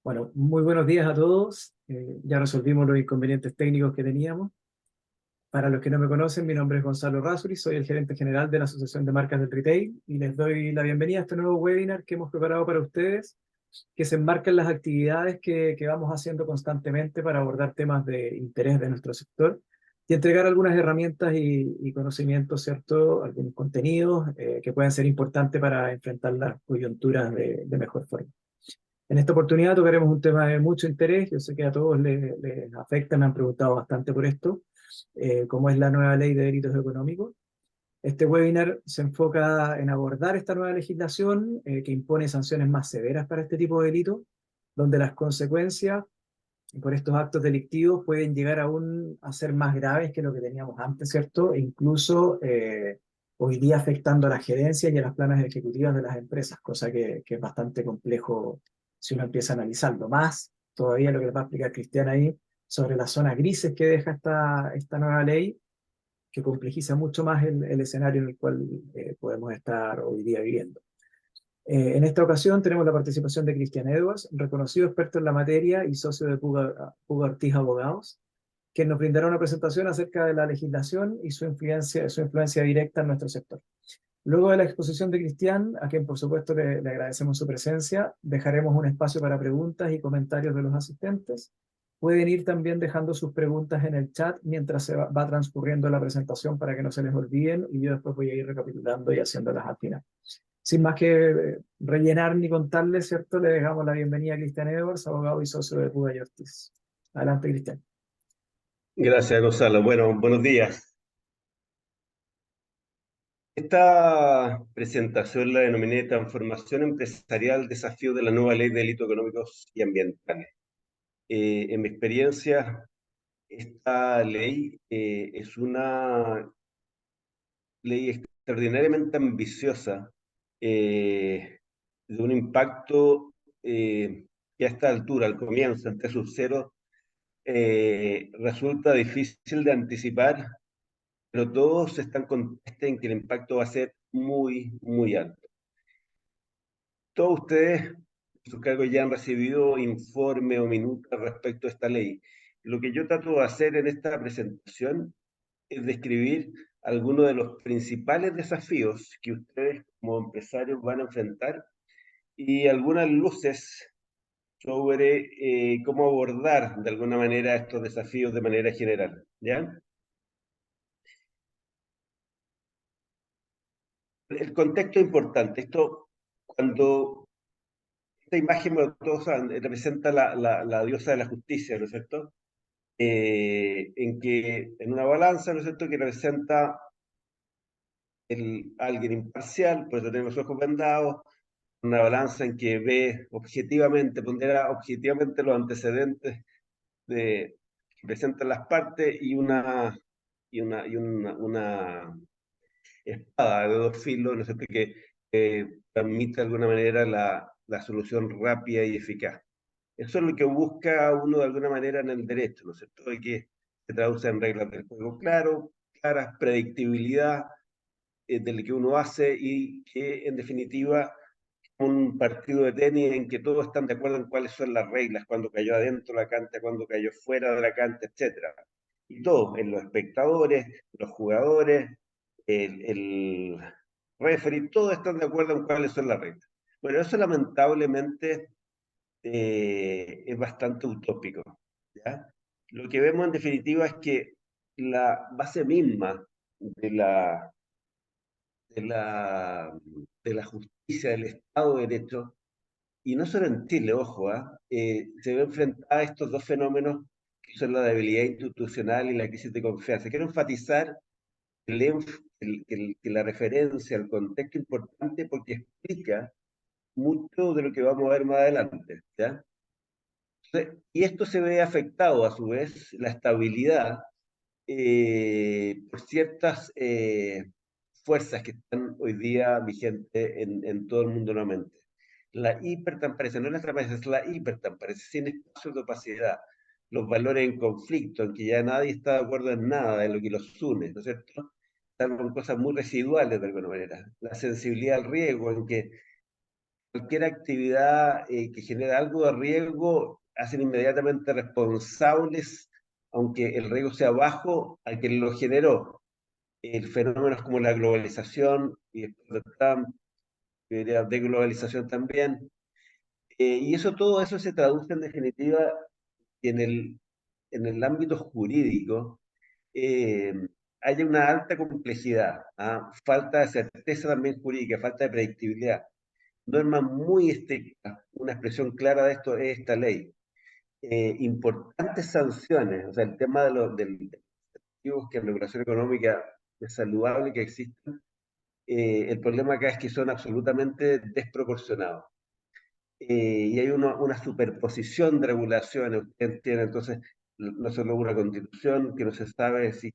Bueno, muy buenos días a todos. Ya resolvimos los inconvenientes técnicos que teníamos. Para los que no me conocen, mi nombre es Gonzalo Rasuri, soy el gerente general de la Asociación de Marcas del Retail y les doy la bienvenida a este nuevo webinar que hemos preparado para ustedes, que se enmarca en las actividades que vamos haciendo constantemente para abordar temas de interés de nuestro sector y entregar algunas herramientas y conocimientos, ¿cierto? Algunos contenidos que pueden ser importantes para enfrentar las coyunturas de mejor forma. En esta oportunidad tocaremos un tema de mucho interés, yo sé que a todos les afecta, me han preguntado bastante por esto, como es la nueva ley de delitos económicos. Este webinar se enfoca en abordar esta nueva legislación que impone sanciones más severas para este tipo de delitos, donde las consecuencias por estos actos delictivos pueden llegar aún a ser más graves que lo que teníamos antes, ¿cierto? E incluso hoy día afectando a las gerencias y a las planas ejecutivas de las empresas, cosa que es bastante complejo si uno empieza a analizarlo. Más todavía lo que les va a explicar Cristian ahí sobre las zonas grises que deja esta nueva ley, que complejiza mucho más el escenario en el cual podemos estar hoy día viviendo. En esta ocasión tenemos la participación de Cristian Edwards, reconocido experto en la materia y socio de Puga Ortiz Abogados, quien nos brindará una presentación acerca de la legislación y su influencia directa en nuestro sector. Luego de la exposición de Cristian, a quien por supuesto le agradecemos su presencia, dejaremos un espacio para preguntas y comentarios de los asistentes. Pueden ir también dejando sus preguntas en el chat mientras va transcurriendo la presentación para que no se les olviden y yo después voy a ir recapitulando y haciéndolas al final. Sin más que rellenar ni contarles, ¿cierto? Le dejamos la bienvenida a Cristian Edwards, abogado y socio de Puga y Ortiz. Adelante, Cristian. Gracias, Gonzalo. Bueno, buenos días. Esta presentación la denominé Transformación Empresarial, Desafío de la Nueva Ley de Delitos Económicos y Ambientales. En mi experiencia, esta ley es una ley extraordinariamente ambiciosa, de un impacto que a esta altura, al comienzo, entre sus ceros, resulta difícil de anticipar, pero todos están conscientes en que el impacto va a ser muy, muy alto. Todos ustedes, en sus cargos, ya han recibido informe o minutas respecto a esta ley. Lo que yo trato de hacer en esta presentación es describir algunos de los principales desafíos que ustedes como empresarios van a enfrentar y algunas luces sobre cómo abordar de alguna manera estos desafíos de manera general, ¿ya? El contexto es importante. Cuando esta imagen, bueno, todos saben, representa la diosa de la justicia, ¿no es cierto? En que, en una balanza, ¿no es cierto?, que representa alguien imparcial, por eso tiene los ojos vendados, una balanza en que ve objetivamente, pondera objetivamente los antecedentes que presentan las partes y una espada de dos filos, ¿no es cierto?, que permite de alguna manera la solución rápida y eficaz. Eso es lo que busca uno de alguna manera en el derecho, ¿no es cierto?, y que se traduce en reglas del juego claras, predictibilidad de lo que uno hace y que en definitiva un partido de tenis en que todos están de acuerdo en cuáles son las reglas, cuando cayó adentro la cancha, cuando cayó fuera de la cancha, etcétera. Y todos, en los espectadores, los jugadores, el referee, todos están de acuerdo en cuáles son las reglas. Bueno, eso lamentablemente es bastante utópico, ¿ya? Lo que vemos en definitiva es que la base misma de la, de la, de la justicia, del Estado de Derecho, y no solo en Chile, ojo, se ve enfrentada a estos dos fenómenos que son la debilidad institucional y la crisis de confianza. Quiero enfatizar que la referencia, el contexto importante porque explica mucho de lo que vamos a ver más adelante, ¿ya? Y esto se ve afectado, a su vez, la estabilidad, por ciertas fuerzas que están hoy día vigentes en todo el mundo nuevamente. La hipertransparencia, no es la transparencia, es la hipertransparencia, sin espacio de opacidad, los valores en conflicto, en que ya nadie está de acuerdo en nada de lo que los une, ¿no es cierto? Están con cosas muy residuales de alguna manera. La sensibilidad al riesgo, en que cualquier actividad que genera algo de riesgo, hacen inmediatamente responsables, aunque el riesgo sea bajo, al que lo generó. Fenómenos como la globalización y después de Trump, yo diría deglobalización también. Y todo eso se traduce en definitiva en el ámbito jurídico. eh, Hay una alta complejidad, ¿ah? Falta de certeza también jurídica, falta de predictibilidad. Norma muy estricta, una expresión clara de esto es esta ley. Importantes sanciones, o sea, el tema de los activos que en regulación económica es saludable que existan, el problema acá es que son absolutamente desproporcionados. Y hay una superposición de regulaciones. Usted tiene entonces no solo una constitución que no se sabe si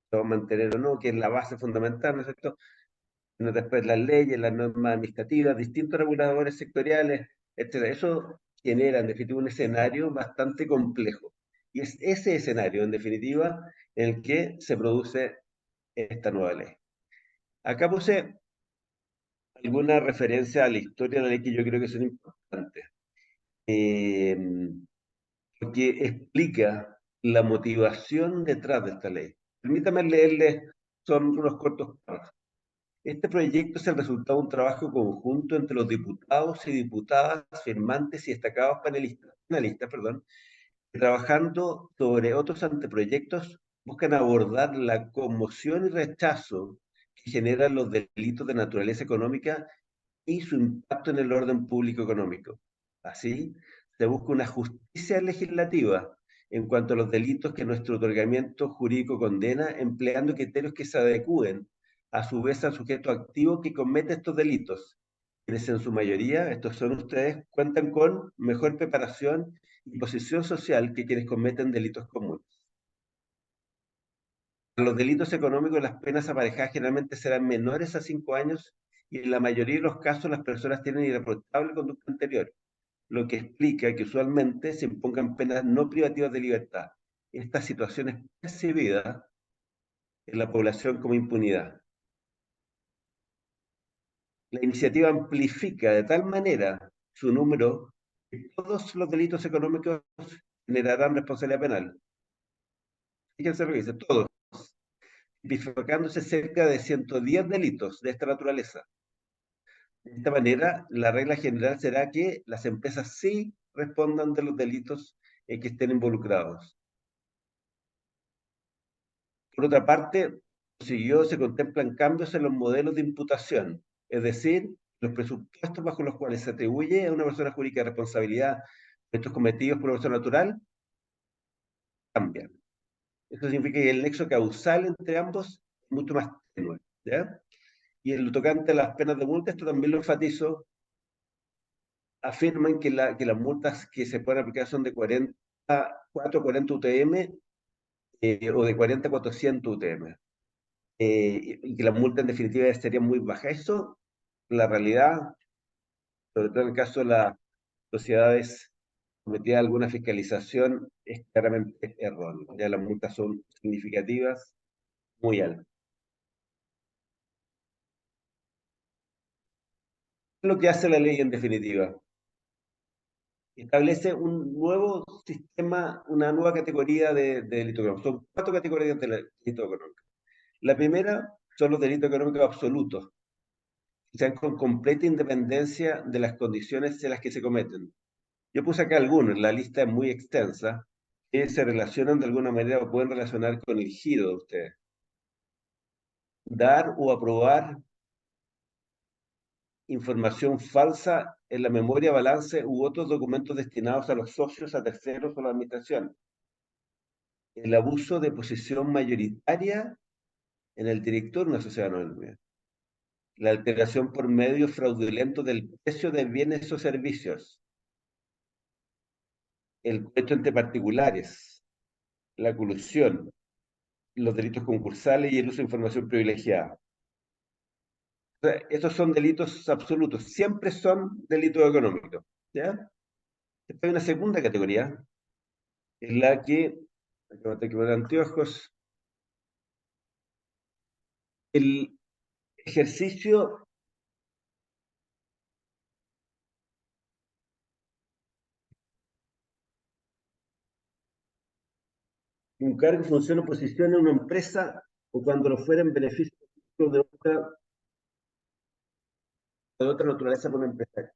se va a mantener o no, que es la base fundamental, ¿no es cierto? Sino después las leyes, las normas administrativas, distintos reguladores sectoriales, etcétera. Eso genera, en definitiva, un escenario bastante complejo. Y es ese escenario, en definitiva, en el que se produce esta nueva ley. Acá puse alguna referencia a la historia de la ley que yo creo que son importantes. Eh, Porque explica la motivación detrás de esta ley. Permítame leerles, son unos cortos párrafos. Este proyecto es el resultado de un trabajo conjunto entre los diputados y diputadas firmantes y destacados panelistas, perdón, que trabajando sobre otros anteproyectos buscan abordar la conmoción y rechazo que generan los delitos de naturaleza económica y su impacto en el orden público económico. Así, se busca una justicia legislativa en cuanto a los delitos que nuestro otorgamiento jurídico condena, empleando criterios que se adecúen a su vez al sujeto activo que comete estos delitos, quienes en su mayoría, estos son ustedes, cuentan con mejor preparación y posición social que quienes cometen delitos comunes. Los delitos económicos, las penas aparejadas generalmente serán menores a 5 años y en la mayoría de los casos las personas tienen irreprochable conducta anterior, lo que explica que usualmente se impongan penas no privativas de libertad. Esta situación es percibida en la población como impunidad. La iniciativa amplifica de tal manera su número que todos los delitos económicos generarán responsabilidad penal. Fíjense lo que dice, todos, bifurcándose cerca de 110 delitos de esta naturaleza. De esta manera, la regla general será que las empresas sí respondan de los delitos en que estén involucrados. Por otra parte, se contemplan cambios en los modelos de imputación, es decir, los presupuestos bajo los cuales se atribuye a una persona jurídica responsabilidad de estos cometidos por una persona natural cambian. Esto significa que el nexo causal entre ambos es mucho más tenue, ¿ya? Y en lo tocante a las penas de multa, esto también lo enfatizo, afirman que las multas que se pueden aplicar son de 4 a 40 UTM o de 40 a 400 UTM. Y que la multa en definitiva sería muy baja. Eso, la realidad, sobre todo en el caso de las sociedades sometidas a alguna fiscalización, es claramente erróneo. Ya las multas son significativas, muy altas. ¿Qué es lo que hace la ley en definitiva? Establece un nuevo sistema, una nueva categoría de delito económico. Son 4 categorías de delito económico. La primera son los delitos económicos absolutos, que sean con completa independencia de las condiciones en las que se cometen. Yo puse acá algunos, la lista es muy extensa, que se relacionan de alguna manera o pueden relacionar con el giro de ustedes. Dar o aprobar información falsa en la memoria, balance u otros documentos destinados a los socios, a terceros o a la administración. El abuso de posición mayoritaria en el director de una sociedad anónima. La alteración por medio fraudulento del precio de bienes o servicios. El cohecho entre particulares. La colusión. Los delitos concursales y el uso de información privilegiada. O sea, esos son delitos absolutos, siempre son delitos económicos, ¿ya? Después hay una segunda categoría, en la que, acabo de poner anteojos, el ejercicio un cargo, función o posición en una empresa o cuando lo fuera en beneficio de otra naturaleza por una empresa.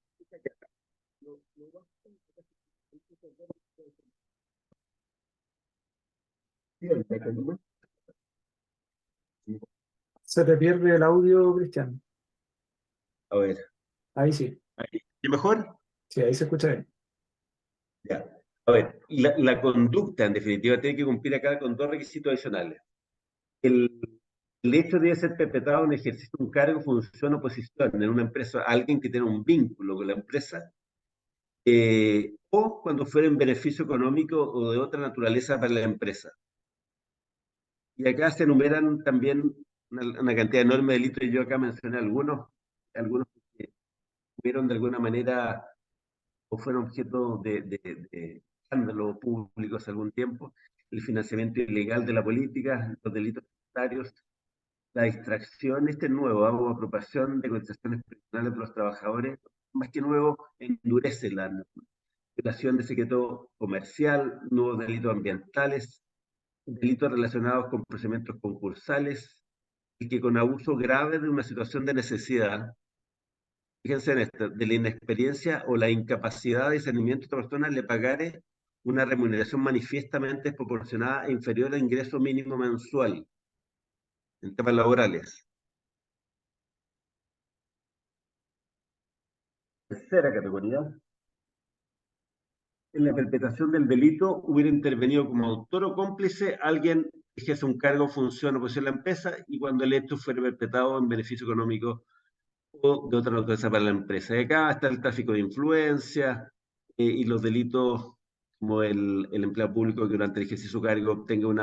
Se te pierde el audio, Cristian. A ver, Ahí sí, ¿y mejor? sí, ahí se escucha bien. Ya. A ver, la conducta en definitiva tiene que cumplir acá con dos requisitos adicionales. El, el hecho de ser perpetrado en ejercicio de un cargo, función o posición en una empresa, alguien que tiene un vínculo con la empresa, o cuando fuera en beneficio económico o de otra naturaleza para la empresa. Y acá se enumeran también una cantidad enorme de delitos, y yo acá mencioné algunos que tuvieron de alguna manera o fueron objeto de escándalos públicos algún tiempo: el financiamiento ilegal de la política, los delitos tributarios, la distracción, este es nuevo, o apropiación de cotizaciones personales de los trabajadores, más que nuevo, endurece la violación de secreto comercial, nuevos delitos ambientales, delitos relacionados con procedimientos concursales, y que con abuso grave de una situación de necesidad, fíjense en esto, de la inexperiencia o la incapacidad de discernimiento de esta persona, le pagare una remuneración manifiestamente desproporcionada e inferior al ingreso mínimo mensual en temas laborales. Tercera categoría: en la perpetración del delito hubiera intervenido como autor o cómplice alguien que ejerce un cargo, función o posición en la empresa, y cuando el hecho fuera perpetrado en beneficio económico o de otra naturaleza para la empresa. Y acá está el tráfico de influencia, y los delitos como el empleado público que durante el ejercicio de su cargo obtenga un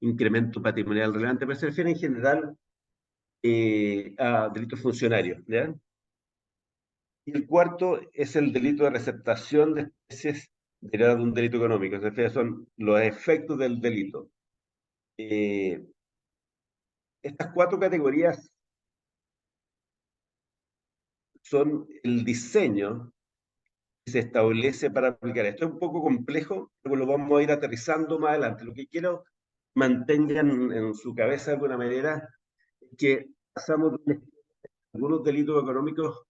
incremento patrimonial relevante, pero se refiere en general a delitos funcionarios, ¿ya? Y el cuarto es el delito de receptación de especies derivadas de un delito económico. Se refiere, son los efectos del delito. Eh, Estas cuatro categorías son el diseño que se establece para aplicar. Esto es un poco complejo, pero lo vamos a ir aterrizando más adelante. Lo que quiero mantengan en su cabeza de alguna manera es que pasamos de algunos delitos económicos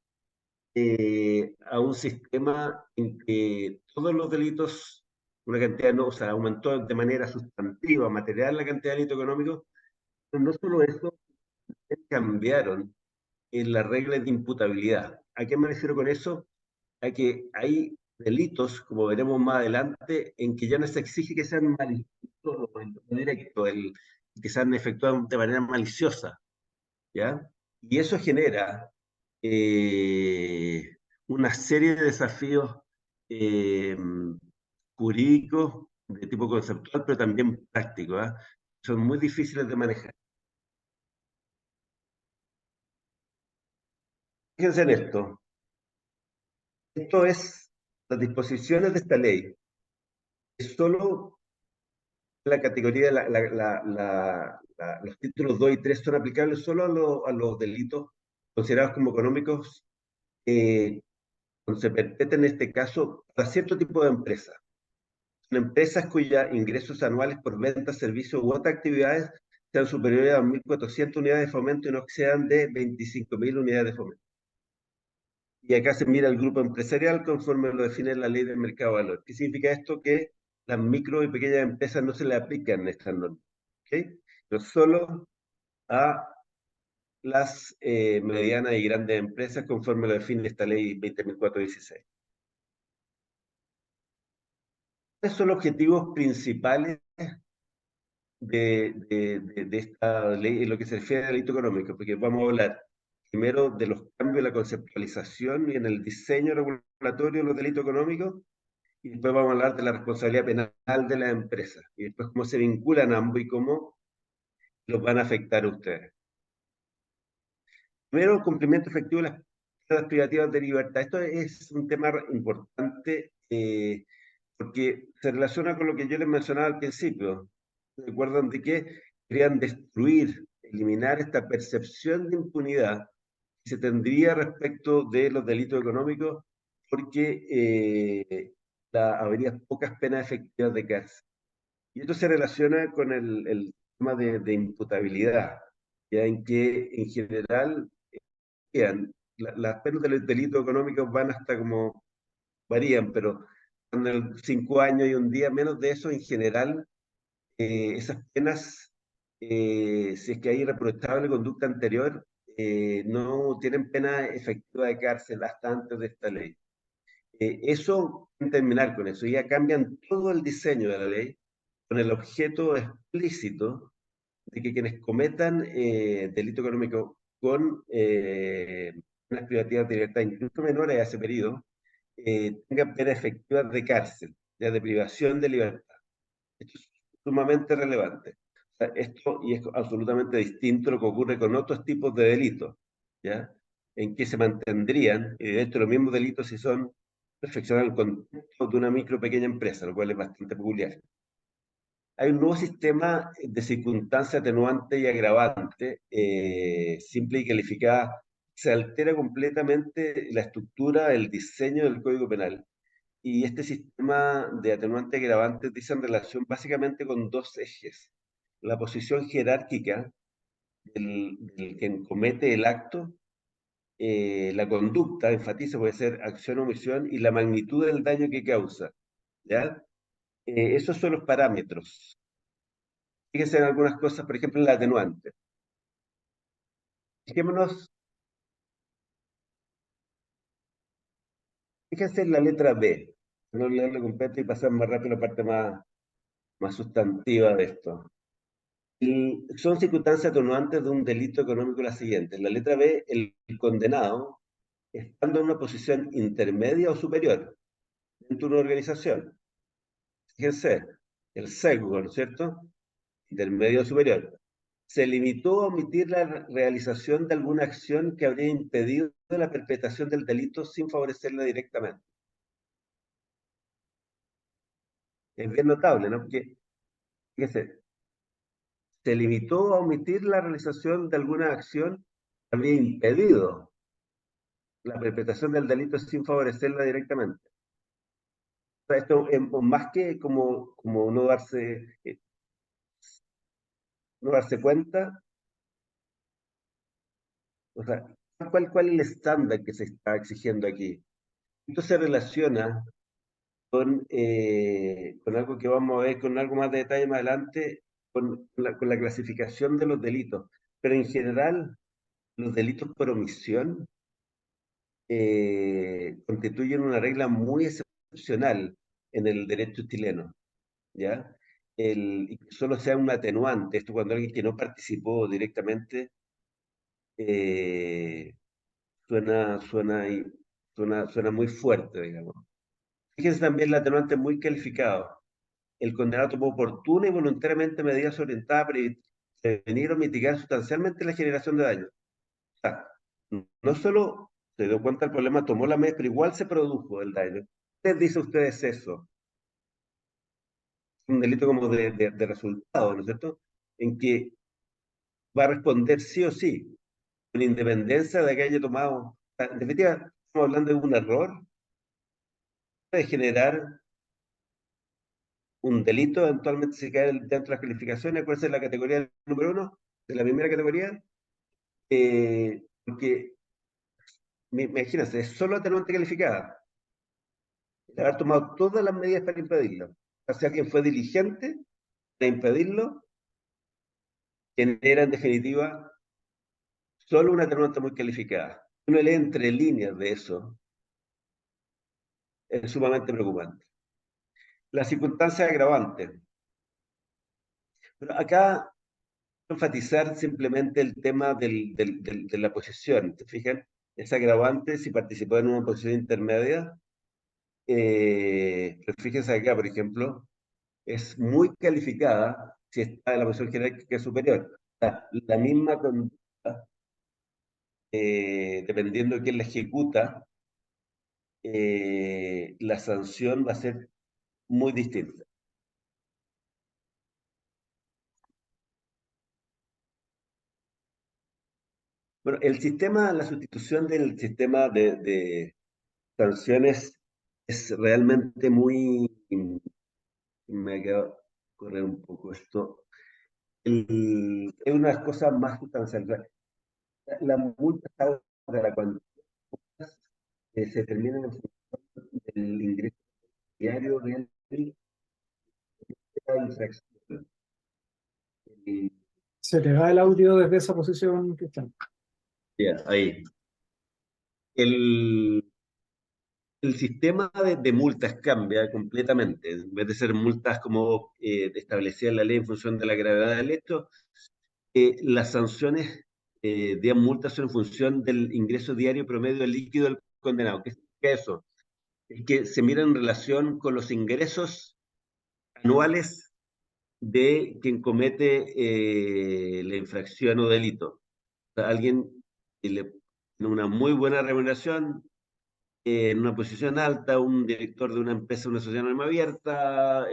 a un sistema en que todos los delitos, una cantidad, no, o sea, aumentó de manera sustantiva, material, la cantidad de delitos económicos, pero no solo eso, cambiaron en las reglas de imputabilidad. ¿A qué me refiero con eso? A que hay delitos, como veremos más adelante, en que ya no se exige que sean maliciosos o en directo, que sean efectuados de manera maliciosa, ¿ya? Y eso genera una serie de desafíos eh, jurídicos de tipo conceptual, pero también prácticos, ¿ah? Son muy difíciles de manejar. Fíjense en esto. Esto es las disposiciones de esta ley. Es solo la categoría, los títulos 2 y 3 son aplicables solo a los delitos considerados como económicos, eh, cuando se perpetren en este caso para cierto tipo de empresas. Son empresas cuyos ingresos anuales por ventas, servicios u otras actividades sean superiores a 1.400 unidades de fomento y no excedan de 25.000 unidades de fomento. Y acá se mira el grupo empresarial conforme lo define la ley del mercado de valores. ¿Qué significa esto? Que las micro y pequeñas empresas no se le aplican estas normas, ¿ok? Pero solo a las medianas y grandes empresas conforme lo define esta ley 20.416. ¿Cuáles son los objetivos principales de esta ley en lo que se refiere al delito económico? Porque vamos a hablar primero de los cambios en la conceptualización y en el diseño regulatorio de los delitos económicos, y después vamos a hablar de la responsabilidad penal de las empresas, y después cómo se vinculan ambos y cómo los van a afectar a ustedes. Primero, el cumplimiento efectivo de las privativas de libertad. Esto es un tema importante, porque se relaciona con lo que yo les mencionaba al principio. ¿Recuerdan de que querían destruir, eliminar esta percepción de impunidad que se tendría respecto de los delitos económicos, porque habría pocas penas efectivas de cárcel? Y esto se relaciona con el tema de imputabilidad, ya en que en general las penas de los delitos económicos van hasta como varían, pero en el 5 años y un día, menos de eso, en general, esas penas, si es que hay reprochable conducta anterior, no tienen pena efectiva de cárcel hasta antes de esta ley. Eso, terminar con eso, ya cambian todo el diseño de la ley con el objeto explícito de que quienes cometan delito económico con unas privativas de libertad, incluso menores a ese periodo, tengan penas efectivas de cárcel, ya de privación de libertad. Esto es sumamente relevante. O sea, esto y es absolutamente distinto a lo que ocurre con otros tipos de delitos, ¿ya? En que se mantendrían, y de hecho los mismos delitos si son perfeccionados en el contexto de una micro pequeña empresa, lo cual es bastante peculiar. Hay un nuevo sistema de circunstancia atenuante y agravante, simple y calificada. Se altera completamente la estructura, el diseño del Código Penal. Y este sistema de atenuante y agravante dice en relación básicamente con dos ejes. La posición jerárquica del quien comete el acto, la conducta, enfatiza, puede ser acción o omisión, y la magnitud del daño que causa. ¿Ya? Esos son los parámetros. Fíjense en algunas cosas, por ejemplo, en la atenuante. Fijémonos, fíjense en la letra B. No leerlo completo y pasar más rápido a la parte más sustantiva de esto. Son circunstancias atenuantes de un delito económico las siguientes. La letra B, el condenado, estando en una posición intermedia o superior dentro de una organización. Fíjense, el sesgo, ¿no es cierto? Intermedio o superior. Se limitó a omitir la realización de alguna acción que habría impedido la perpetración del delito sin favorecerla directamente. Es bien notable, ¿no? Porque, fíjese, se limitó a omitir la realización de alguna acción que habría impedido la perpetración del delito sin favorecerla directamente. O sea, esto es más que como no darse cuenta, o sea, ¿cuál es el estándar que se está exigiendo aquí? Esto se relaciona con algo que vamos a ver con algo más de detalle más adelante, con la clasificación de los delitos. Pero en general, los delitos por omisión constituyen una regla muy excepcional en el derecho chileno, ¿ya? Y que solo sea un atenuante, esto cuando alguien que no participó directamente eh, suena, suena, suena muy fuerte, digamos. Fíjense también el atenuante muy calificado. El condenado tomó oportuna y voluntariamente medidas orientadas para prevenir o mitigar sustancialmente la generación de daño. O sea, no solo se dio cuenta del problema, tomó la medida, pero igual se produjo el daño. ¿Qué les dice a ustedes eso? Un delito como de resultado, ¿no es cierto? En que va a responder sí o sí, con independencia de que haya tomado. O sea, en definitiva, estamos hablando de un error de generar un delito, eventualmente se cae dentro de las calificaciones, ¿cuál es la categoría número uno? De la primera categoría, porque imagínense, es solo atenuante calificada, de haber tomado todas las medidas para impedirlo. O sea, alguien fue diligente para impedirlo, genera en definitiva solo una atenuante muy calificada. Uno lee entre líneas de eso, es sumamente preocupante. Las circunstancias agravantes. Pero acá enfatizar simplemente el tema de la posesión. ¿Te fijan? Es agravante si participó en una posición intermedia. Pero fíjense acá, por ejemplo, es muy calificada si está en la posición jerárquica superior. O sea, la misma conducta, dependiendo de quién la ejecuta, la sanción va a ser muy distinta. Bueno, la sustitución del sistema de sanciones es realmente muy, me ha quedado correr un poco esto. Es una de las cosas más sustanciales. La multa está para cuando se termina en el ingreso diario de la infracción. Eh, Se te va el audio desde esa posición, Cristian. ya, ahí. El, el sistema de multas cambia completamente. En vez de ser multas como establecida en la ley en función de la gravedad del hecho, las sanciones de multas son en función del ingreso diario promedio del líquido del condenado. ¿Qué significa eso? Es que se mira en relación con los ingresos anuales de quien comete la infracción o delito. O sea, alguien que le tiene una muy buena remuneración, en una posición alta, un director de una empresa, una sociedad anónima abierta,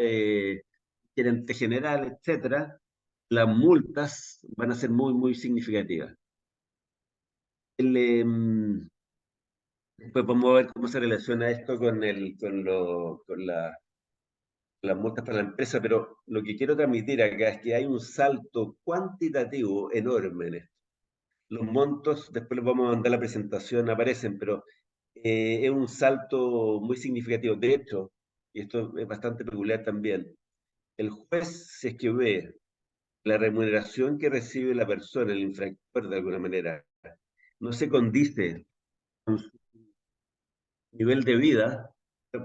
gerente general, etcétera, las multas van a ser muy, muy significativas. Pues vamos a ver cómo se relaciona esto con las multas para la empresa, pero lo que quiero transmitir acá es que hay un salto cuantitativo enorme en esto. Los montos, después les vamos a mandar la presentación, aparecen, pero es un salto muy significativo. De hecho, y esto es bastante peculiar también, el juez, si es que ve la remuneración que recibe la persona, el infractor de alguna manera, no se condice con su nivel de vida,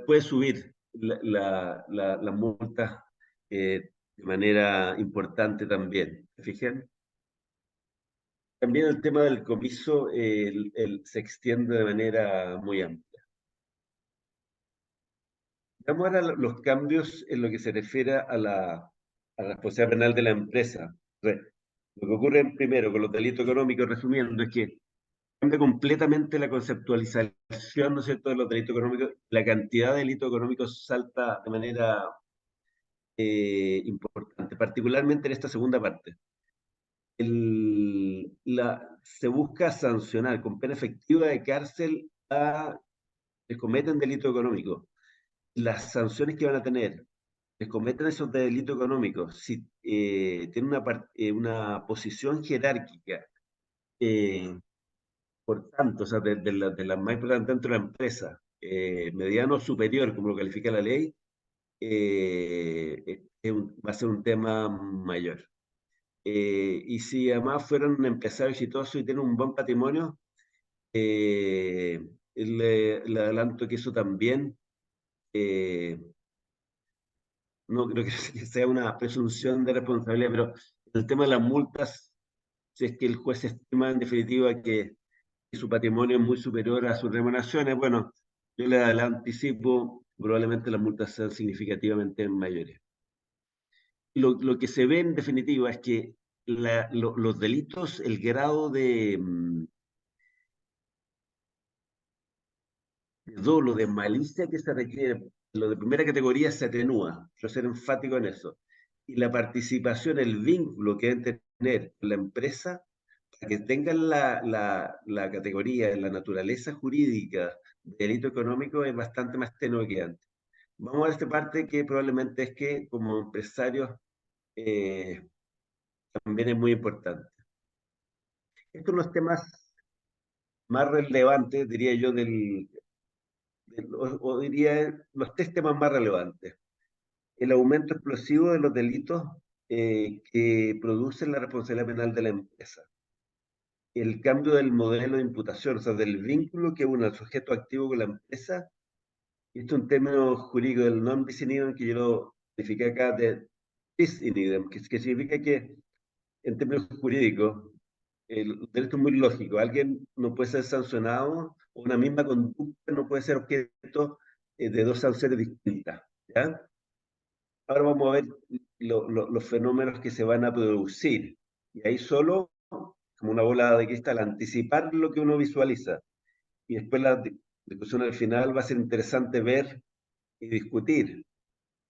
puede subir la multa de manera importante también. ¿Se fijan? También el tema del comiso se extiende de manera muy amplia. Veamos ahora los cambios en lo que se refiere a la responsabilidad penal de la empresa. Lo que ocurre primero con los delitos económicos, resumiendo, es que cambia completamente la conceptualización, ¿no es cierto?, de los delitos económicos. La cantidad de delitos económicos salta de manera importante, particularmente en esta segunda parte. Se busca sancionar con pena efectiva de cárcel a que cometen delito económico. Las sanciones que van a tener, que cometen esos delitos económicos, si tienen una posición jerárquica, por tanto, o sea, de la más importante dentro de la empresa, mediano o superior, como lo califica la ley, va a ser un tema mayor. Y si además fueron empresarios exitosos y tienen un buen patrimonio, eh, le adelanto que eso también eh, no creo que sea una presunción de responsabilidad, pero el tema de las multas, si es que el juez estima en definitiva que su patrimonio es muy superior a sus remuneraciones, bueno, yo le anticipo, probablemente las multas sean significativamente mayores. Lo que se ve en definitiva es que los delitos, el grado de dolo, de malicia que se requiere, lo de primera categoría se atenúa, quiero ser enfático en eso. Y la participación, el vínculo que deben tener con la empresa, para que tengan la categoría, la naturaleza jurídica de delito económico es bastante más tenue que antes. Vamos a ver esta parte que probablemente es que como empresarios eh, también es muy importante. Estos son los temas más relevantes, diría yo, o diría los tres temas más relevantes. El aumento explosivo de los delitos que producen la responsabilidad penal de la empresa. El cambio del modelo de imputación, o sea, del vínculo que une al sujeto activo con la empresa. Esto es un término jurídico del non bis in idem que yo lo identifiqué acá de bis in idem, que significa que en términos jurídicos el derecho es muy lógico. Alguien no puede ser sancionado, o una misma conducta no puede ser objeto de dos sanciones distintas. ¿Ya? Ahora vamos a ver los fenómenos que se van a producir. Y ahí solo, como una bola de cristal, anticipar lo que uno visualiza. Y después la discusión al final va a ser interesante ver y discutir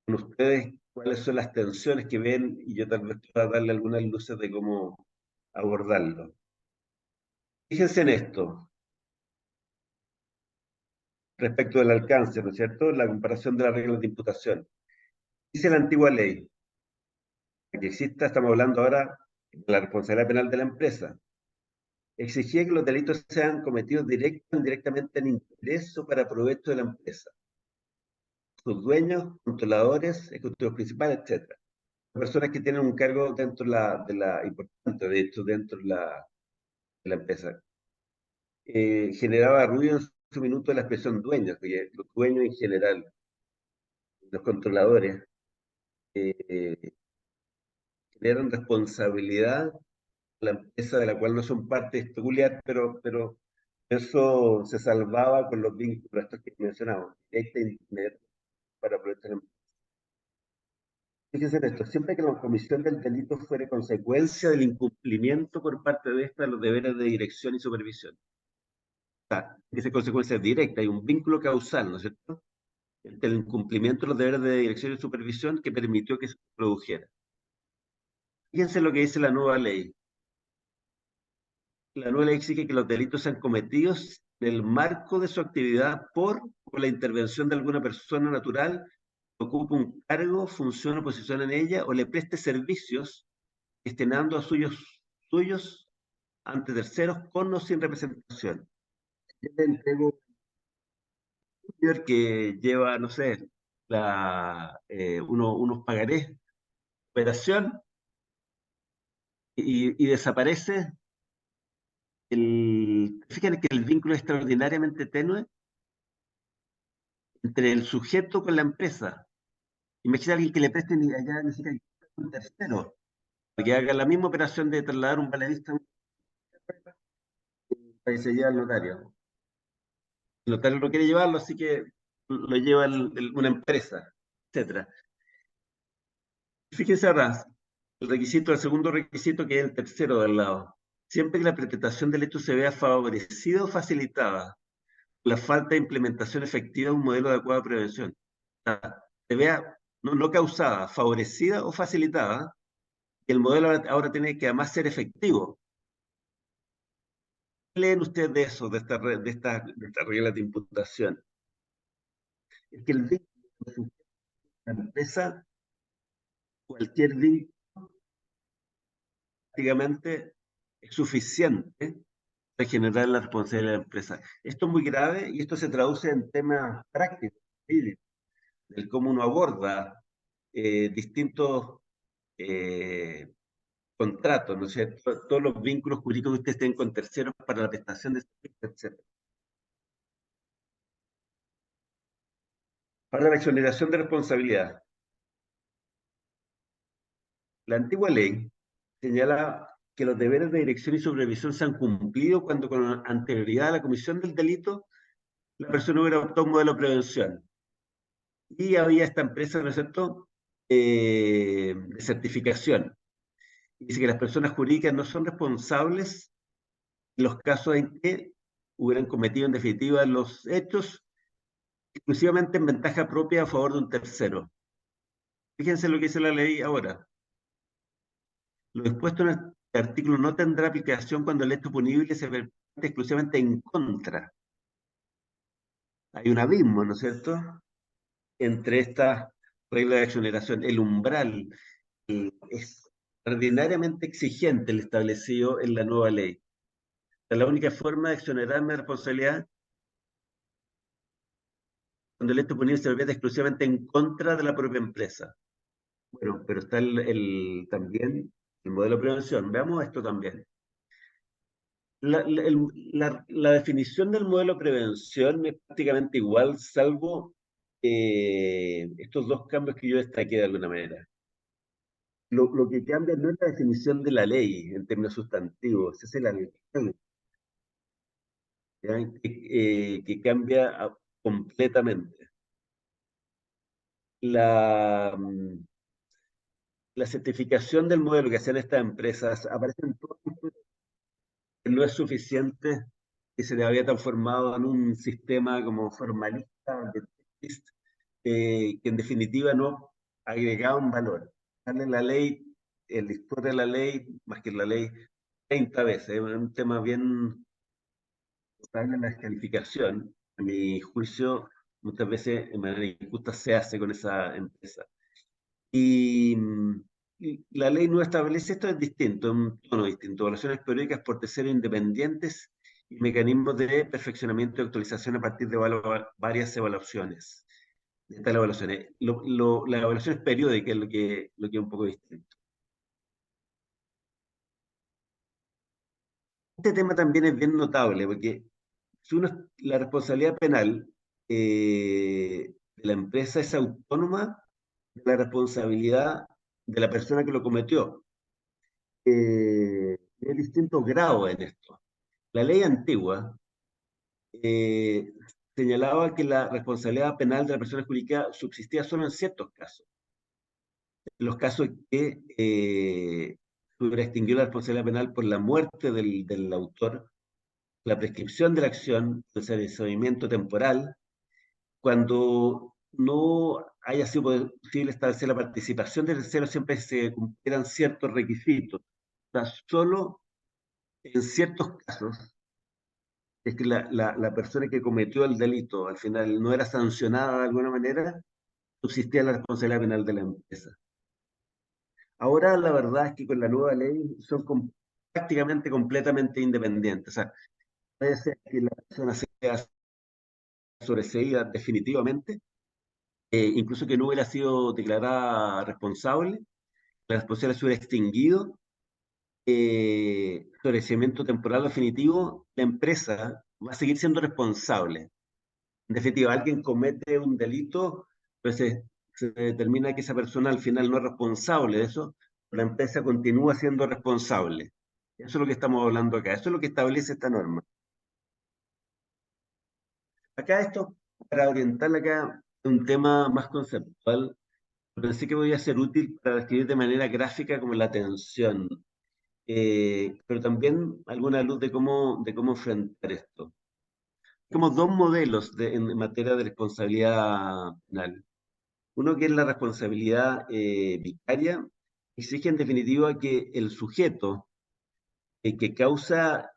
con ustedes cuáles son las tensiones que ven y yo tal vez pueda darle algunas luces de cómo abordarlo. Fíjense en esto, respecto del alcance, ¿no es cierto? La comparación de las reglas de imputación. Dice la antigua ley, que exista, estamos hablando ahora de la responsabilidad penal de la empresa. Exigía que los delitos sean cometidos directa o indirectamente en interés o para provecho de la empresa, sus dueños, controladores, ejecutivos principales, etcétera. Personas que tienen un cargo dentro importante, de hecho, dentro de la empresa. Generaba ruido en su minuto la expresión dueños, porque los dueños en general, los controladores, eh, generan responsabilidad a la empresa de la cual no son parte peculiar, pero eso se salvaba con los vínculos estos que mencionamos, directa e indirecta para aprovechar la empresa. Fíjense en esto, siempre que la comisión del delito fuere consecuencia del incumplimiento por parte de esta de los deberes de dirección y supervisión. Esa consecuencia directa, hay un vínculo causal, ¿no es cierto?, entre el incumplimiento de los deberes de dirección y supervisión que permitió que se produjera. Fíjense lo que dice la nueva ley. La nueva ley exige que los delitos sean cometidos en el marco de su actividad por o la intervención de alguna persona natural que ocupe un cargo, función o posición en ella o le preste servicios destinando a suyos ante terceros con o sin representación. Yo le entrego un señor que lleva, no sé, unos pagarés, operación, y desaparece. Fíjense que el vínculo es extraordinariamente tenue entre el sujeto con la empresa. Imagina a alguien que le preste ni allá ni siquiera un tercero, que haga la misma operación de trasladar un balerista para que se lleve al notario. El notario no quiere llevarlo, así que lo lleva una empresa, etcétera. Fíjense ahora, el segundo requisito, que es el tercero del lado. Siempre que la interpretación del hecho se vea favorecida o facilitada, la falta de implementación efectiva de un modelo adecuado de prevención. Se vea no causada, favorecida o facilitada, y el modelo ahora tiene que además ser efectivo. ¿Qué leen ustedes de eso, de esta regla de imputación? Es que el vínculo de la empresa, cualquier vínculo, prácticamente es suficiente para generar la responsabilidad de la empresa. Esto es muy grave y esto se traduce en temas prácticos, ¿sí?, del cómo uno aborda distintos contratos, ¿no es cierto? Todos los vínculos jurídicos que ustedes tienen con terceros para la prestación de servicios, etc. Para la exoneración de responsabilidad. La antigua ley señala que los deberes de dirección y supervisión se han cumplido cuando con anterioridad a la comisión del delito la persona hubiera optado un modelo de prevención. Y había esta empresa, ¿no es cierto?, de certificación. Dice que las personas jurídicas no son responsables en los casos en que hubieran cometido en definitiva los hechos exclusivamente en ventaja propia a favor de un tercero. Fíjense lo que dice la ley ahora. Lo dispuesto en el artículo no tendrá aplicación cuando el hecho punible se perpetúe exclusivamente en contra. Hay un abismo, ¿no es cierto?, entre estas reglas de exoneración. El umbral es extraordinariamente exigente el establecido en la nueva ley. La única forma de exonerarme de responsabilidad cuando el hecho punible se perpetúe exclusivamente en contra de la propia empresa. Bueno, pero está también el modelo de prevención. Veamos esto también. La definición del modelo de prevención es prácticamente igual, salvo estos dos cambios que yo destaqué de alguna manera. Lo que cambia no es la definición de la ley en términos sustantivos, es el alcance, ¿ya? Que cambia completamente. La, mm, la certificación del modelo que hacen estas empresas aparece en todo, no es suficiente, que se le había transformado en un sistema como formalista, de checklist, que en definitiva no agregaba un valor. Darle la ley, el disponer de la ley, más que la ley, 30 veces, es un tema bien notable en la descalificación. A mi juicio, muchas veces de manera injusta se hace con esa empresa. Y la ley no establece esto, es distinto, es un tono distinto. Evaluaciones periódicas por terceros independientes y mecanismos de perfeccionamiento y actualización a partir de varias evaluaciones. Estas evaluaciones. La evaluación es periódica, es lo que es un poco distinto. Este tema también es bien notable, porque si la responsabilidad penal de la empresa es autónoma de la responsabilidad de la persona que lo cometió. Hay distintos grados en esto. La ley antigua eh, señalaba que la responsabilidad penal de la persona jurídica subsistía solo en ciertos casos. En los casos que se hubiera extinguido la responsabilidad penal por la muerte del autor, la prescripción de la acción, el saneamiento temporal, cuando no haya sido posible establecer la participación del tercero, siempre se cumplieran ciertos requisitos. O sea, solo en ciertos casos es que la persona que cometió el delito al final no era sancionada de alguna manera, subsistía la responsabilidad penal de la empresa. Ahora la verdad es que con la nueva ley son prácticamente completamente independientes. O sea, puede ser que la persona sea sobreseída definitivamente, incluso que no hubiera sido declarada responsable, la responsabilidad se hubiera extinguido, sobreseimiento temporal definitivo, la empresa va a seguir siendo responsable. En definitiva, alguien comete un delito, pues se determina que esa persona al final no es responsable de eso, la empresa continúa siendo responsable. Eso es lo que estamos hablando acá, eso es lo que establece esta norma. Acá esto, para orientarla acá, un tema más conceptual, pensé que podía ser útil para describir de manera gráfica como la tensión, pero también alguna luz de cómo enfrentar esto. Como dos modelos en materia de responsabilidad penal. Uno que es la responsabilidad vicaria, exige en definitiva que el sujeto que causa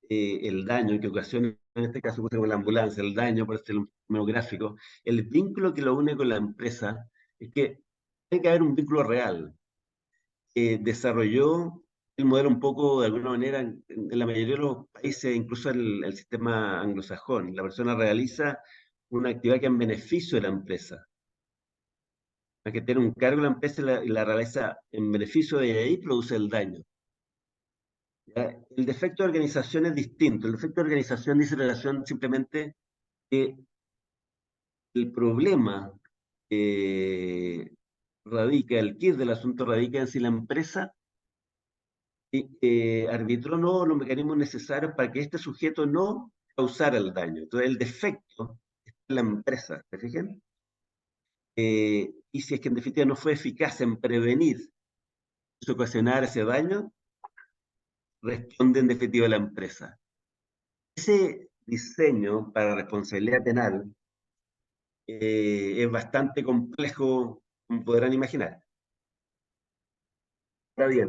el daño, que ocasiona, en este caso con la ambulancia, el daño, por ser un gráfico, el vínculo que lo une con la empresa es que tiene que haber un vínculo real. Desarrolló el modelo un poco, de alguna manera, en la mayoría de los países, incluso el sistema anglosajón. La persona realiza una actividad que es en beneficio de la empresa. Hay que tener un cargo en la empresa y la realiza en beneficio de ella y produce el daño. ¿Ya? El defecto de organización es distinto. El defecto de organización dice relación simplemente que el problema radica, el quid del asunto radica en si la empresa arbitró no los mecanismos necesarios para que este sujeto no causara el daño. Entonces el defecto está en la empresa, ¿se fijan? Y si es que en definitiva no fue eficaz en prevenir ocasionar ese daño, responde en definitiva la empresa. Ese diseño para responsabilidad penal es bastante complejo, como podrán imaginar. Está bien,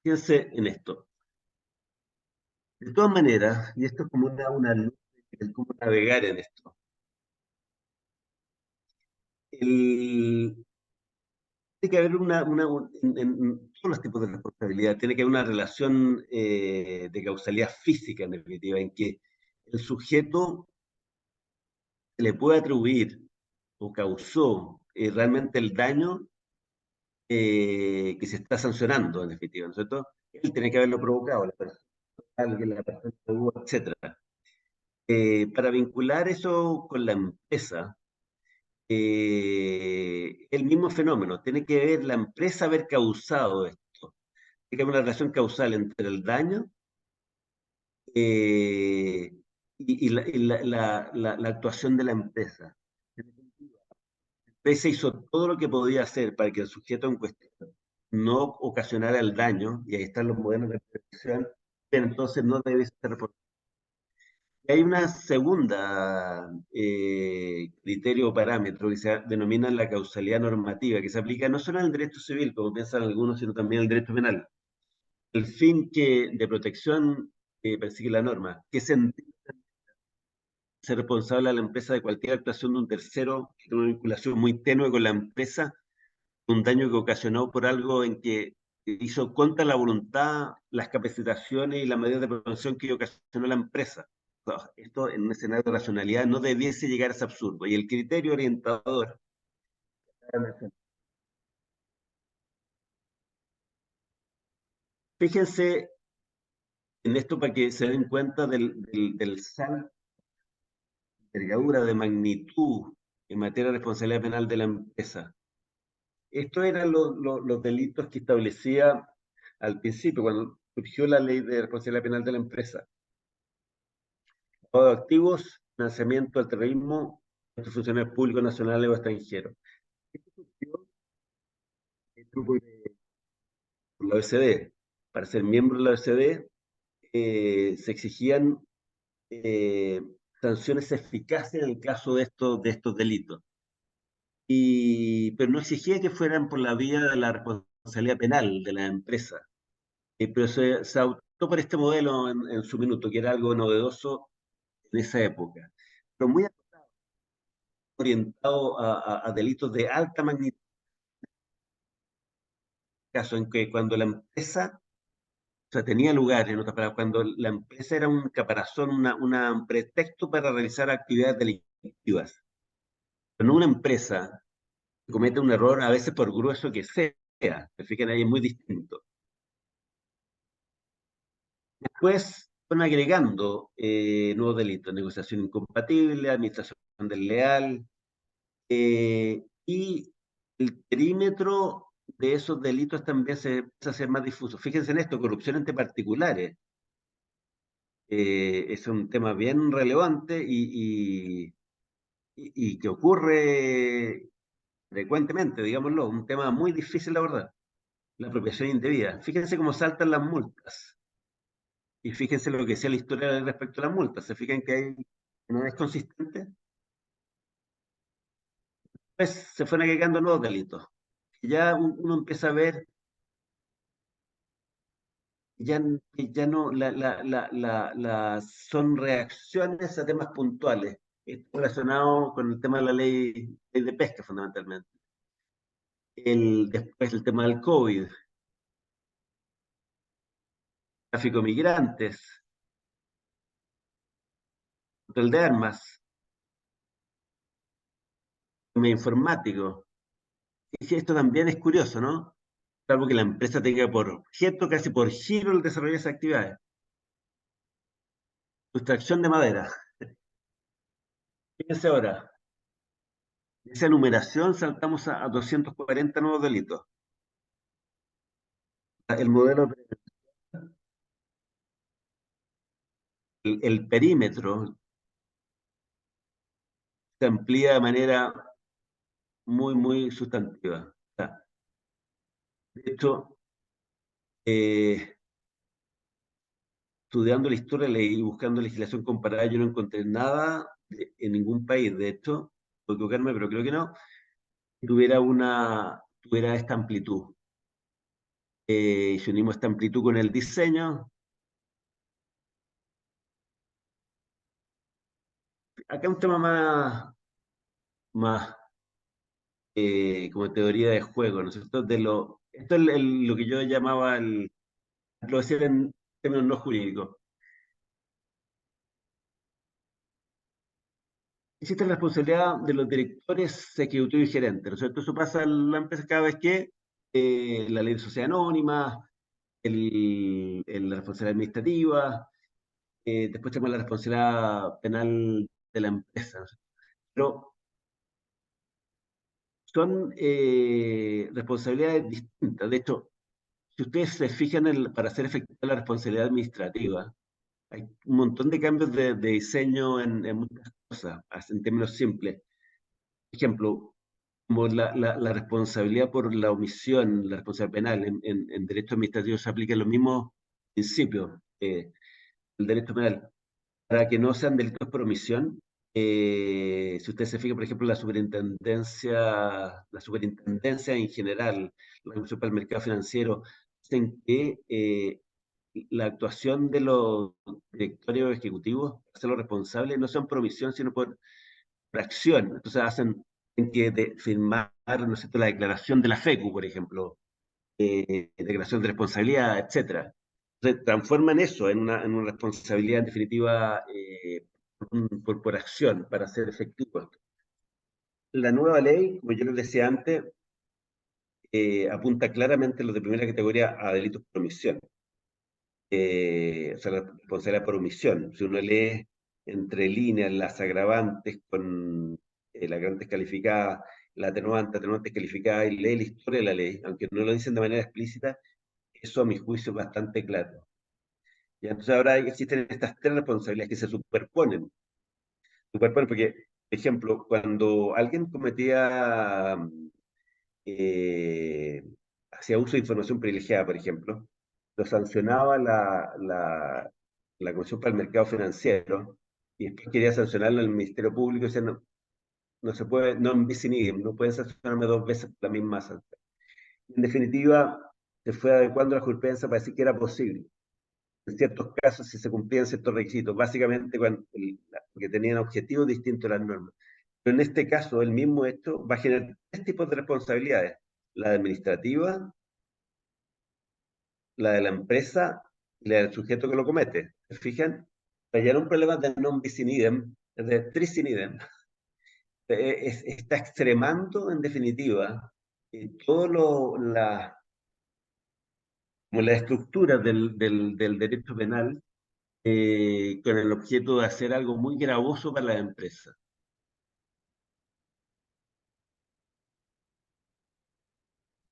fíjense en esto. De todas maneras, y esto es como una luz de cómo navegar en esto. Tiene que haber en todos los tipos de responsabilidad, tiene que haber una relación de causalidad física, en definitiva, en que el sujeto se le puede atribuir o causó realmente el daño que se está sancionando, en definitiva, ¿no es cierto? Él tiene que haberlo provocado, la persona, alguien, la persona, etcétera. Para vincular eso con la empresa, el mismo fenómeno, tiene que ver la empresa haber causado esto, tiene que haber una relación causal entre el daño eh, la actuación de la empresa. Se hizo todo lo que podía hacer para que el sujeto en cuestión no ocasionara el daño, y ahí están los modelos de prevención, pero entonces no debe ser reportado. Y hay una segunda criterio o parámetro que se denomina la causalidad normativa, que se aplica no solo en el derecho civil, como piensan algunos, sino también en el derecho penal. El fin de protección que persigue la norma, que se ser responsable a la empresa de cualquier actuación de un tercero que tiene una vinculación muy tenue con la empresa un daño que ocasionó por algo en que hizo contra la voluntad las capacitaciones y las medidas de prevención que ocasionó la empresa. Esto en un escenario de racionalidad no debiese llegar a ese absurdo. Y el criterio orientador, fíjense en esto para que se den cuenta del salto de envergadura, de magnitud en materia de responsabilidad penal de la empresa. Estos eran los delitos que establecía al principio, cuando surgió la ley de responsabilidad penal de la empresa. Lavado de activos, financiamiento al terrorismo, de funcionarios públicos nacionales o extranjeros. Esto surgió el grupo de la OECD. Para ser miembro de la OECD se exigían sanciones eficaces en el caso de estos delitos. Pero no exigía que fueran por la vía de la responsabilidad penal de la empresa. Pero se optó por este modelo en su minuto, que era algo novedoso en esa época. Pero muy orientado a delitos de alta magnitud, caso en que cuando la empresa, o sea, tenía lugar, en otras palabras, cuando la empresa era un caparazón, un pretexto para realizar actividades delictivas. Pero no una empresa que comete un error, a veces por grueso que sea. Se fijan ahí, es muy distinto. Después fueron agregando nuevos delitos: negociación incompatible, administración desleal, y el perímetro de esos delitos también se empieza a hacer más difuso. Fíjense en esto: corrupción entre particulares. Es un tema bien relevante y que ocurre frecuentemente, digámoslo, un tema muy difícil de abordar, la apropiación indebida. Fíjense cómo saltan las multas. Y fíjense lo que decía la historia respecto a las multas. ¿Se fijan que hay, no es consistente? Pues se fueron agregando nuevos delitos. Ya uno empieza a ver, ya, ya no, son reacciones a temas puntuales, relacionados con el tema de la ley de pesca, fundamentalmente. Después el tema del COVID, tráfico de migrantes, control de armas, tema informático. Y esto también es curioso, ¿no? Salvo que la empresa tenga por objeto, casi por giro, el desarrollo de esas actividades. Sustracción de madera. Fíjense ahora, de esa numeración saltamos a 240 nuevos delitos. El modelo, el perímetro se amplía de manera muy, muy sustantiva. De hecho, estudiando la historia y buscando legislación comparada, yo no encontré nada en ningún país, de hecho, puedo equivocarme, pero creo que no, que tuviera esta amplitud. Si unimos esta amplitud con el diseño, acá un tema más como teoría de juego, ¿no es cierto? Esto es lo que yo llamaba, lo decía en términos no jurídicos. Existe la responsabilidad de los directores ejecutivos y gerentes, ¿no es cierto? Eso pasa en la empresa cada vez que la ley de sociedad anónima, la responsabilidad administrativa, después tenemos la responsabilidad penal de la empresa, ¿no? Pero son responsabilidades distintas. De hecho, si ustedes se fijan para hacer efectiva la responsabilidad administrativa, hay un montón de cambios de diseño en muchas cosas, en términos simples. Por ejemplo, como la responsabilidad por la omisión, la responsabilidad penal, en derecho administrativo se aplican los mismos principios del derecho penal. Para que no sean delitos por omisión, si usted se fija, por ejemplo, la superintendencia en general, la Comisión para el Mercado Financiero, dicen que la actuación de los directorios ejecutivos, hacerlos responsables, no son por omisión, sino por acción. Entonces hacen tienen que firmar, ¿no es cierto?, la declaración de la FECU, por ejemplo, declaración de responsabilidad, etcétera. Entonces, transforman eso en una responsabilidad, en definitiva, por acción, para ser efectivo esto. La nueva ley, como yo les decía antes, apunta claramente los de primera categoría a delitos por omisión. O sea, la responsabilidad por omisión. Si uno lee entre líneas las agravantes con las agravantes calificadas, la atenuante calificada y lee la historia de la ley, aunque no lo dicen de manera explícita, eso a mi juicio es bastante claro. Y entonces ahora existen estas tres responsabilidades que se superponen porque, por ejemplo, cuando alguien cometía, eh, hacía uso de información privilegiada, por ejemplo, lo sancionaba la Comisión para el Mercado Financiero y después quería sancionarlo el Ministerio Público y decía, no, no se puede, no en bis in idem, no pueden sancionarme dos veces por la misma sanción. En definitiva, se fue adecuando la jurisprudencia para decir que era posible en ciertos casos si se cumplían ciertos requisitos, básicamente porque tenían objetivos distintos a las normas. Pero en este caso, el mismo hecho va a generar tres tipos de responsabilidades: la administrativa, la de la empresa y la del sujeto que lo comete. ¿Se fijan? Para llegar a un problema de non bis in idem, de tris in idem, está extremando, en definitiva, todo como la estructura del derecho penal con el objeto de hacer algo muy gravoso para la empresa.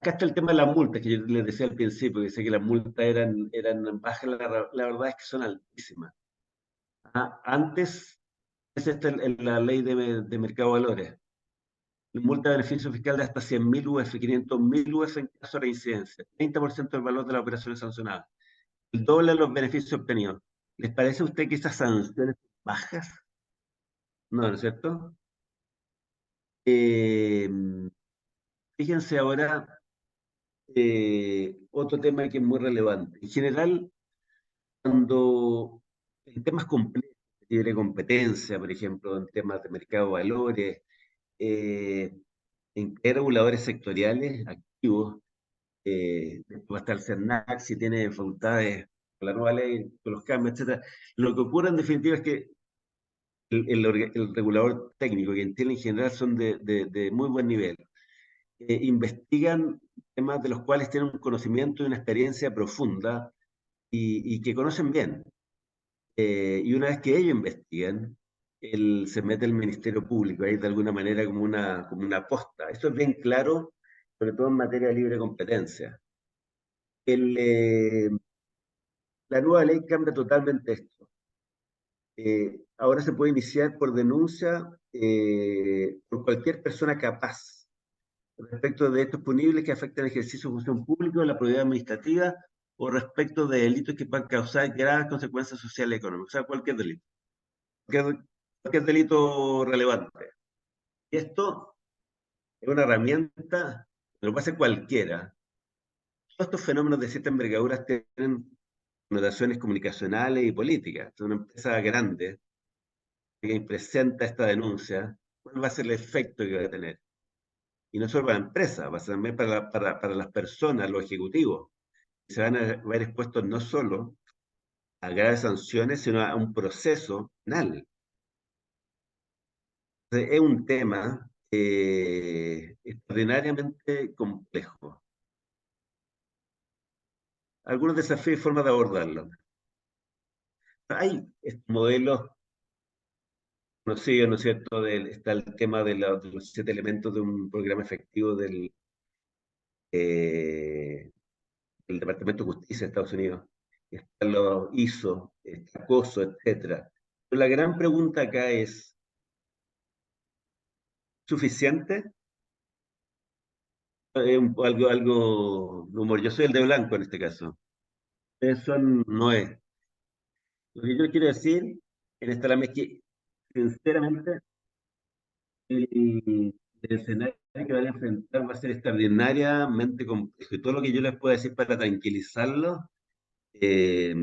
Acá está el tema de las multas, que yo les decía al principio, que sé que las multas eran bajas, la verdad es que son altísimas. Antes, esta es la ley de mercado de valores. Multa de beneficio fiscal de hasta 100.000 UF, 500.000 UF en caso de reincidencia, 30% del valor de las operaciones sancionadas, el doble de los beneficios obtenidos. ¿Les parece a usted que esas sanciones son bajas? No, ¿no es cierto? Eh, Fíjense ahora otro tema que es muy relevante. En general, cuando en temas complejos, de libre competencia, por ejemplo, en temas de mercado de valores, eh, en que hay reguladores sectoriales activos, va a estar el CERNAC si tiene facultades con la nueva ley, con los cambios, etcétera. Lo que ocurre en definitiva es que el regulador técnico y en general son de muy buen nivel. Investigan temas de los cuales tienen un conocimiento y una experiencia profunda y que conocen bien. Y una vez que ellos investigan, se mete el Ministerio Público ahí de alguna manera como una posta. Eso es bien claro, sobre todo en materia de libre competencia. El, eh, la nueva ley cambia totalmente esto. Ahora se puede iniciar por denuncia por cualquier persona capaz respecto de hechos punibles que afectan el ejercicio de función pública o la probidad administrativa o respecto de delitos que puedan causar graves consecuencias sociales y económicas. O sea, cualquier delito. Cualquier delito relevante. Y esto es una herramienta, lo puede hacer cualquiera. Todos estos fenómenos de cierta envergadura tienen connotaciones comunicacionales y políticas. Es una empresa grande que presenta esta denuncia, ¿cuál va a ser el efecto que va a tener? Y no solo para la empresa, va a ser también para las personas, los ejecutivos, que se van a ver expuestos no solo a graves sanciones, sino a un proceso penal. Entonces, es un tema extraordinariamente complejo. Algunos desafíos y formas de abordarlo. Hay modelos conocidos, ¿no es cierto? Está el tema de los 7 elementos de un programa efectivo eh, del Departamento de Justicia de Estados Unidos. Está los ISO, está acoso, etcétera. Pero la gran pregunta acá es, ¿suficiente? Algo humor. Yo soy el de blanco en este caso. Eso no es. Lo que yo quiero decir en esta lama es que, sinceramente, el escenario que van a enfrentar va a ser extraordinariamente complejo. Y todo lo que yo les puedo decir para tranquilizarlo eh,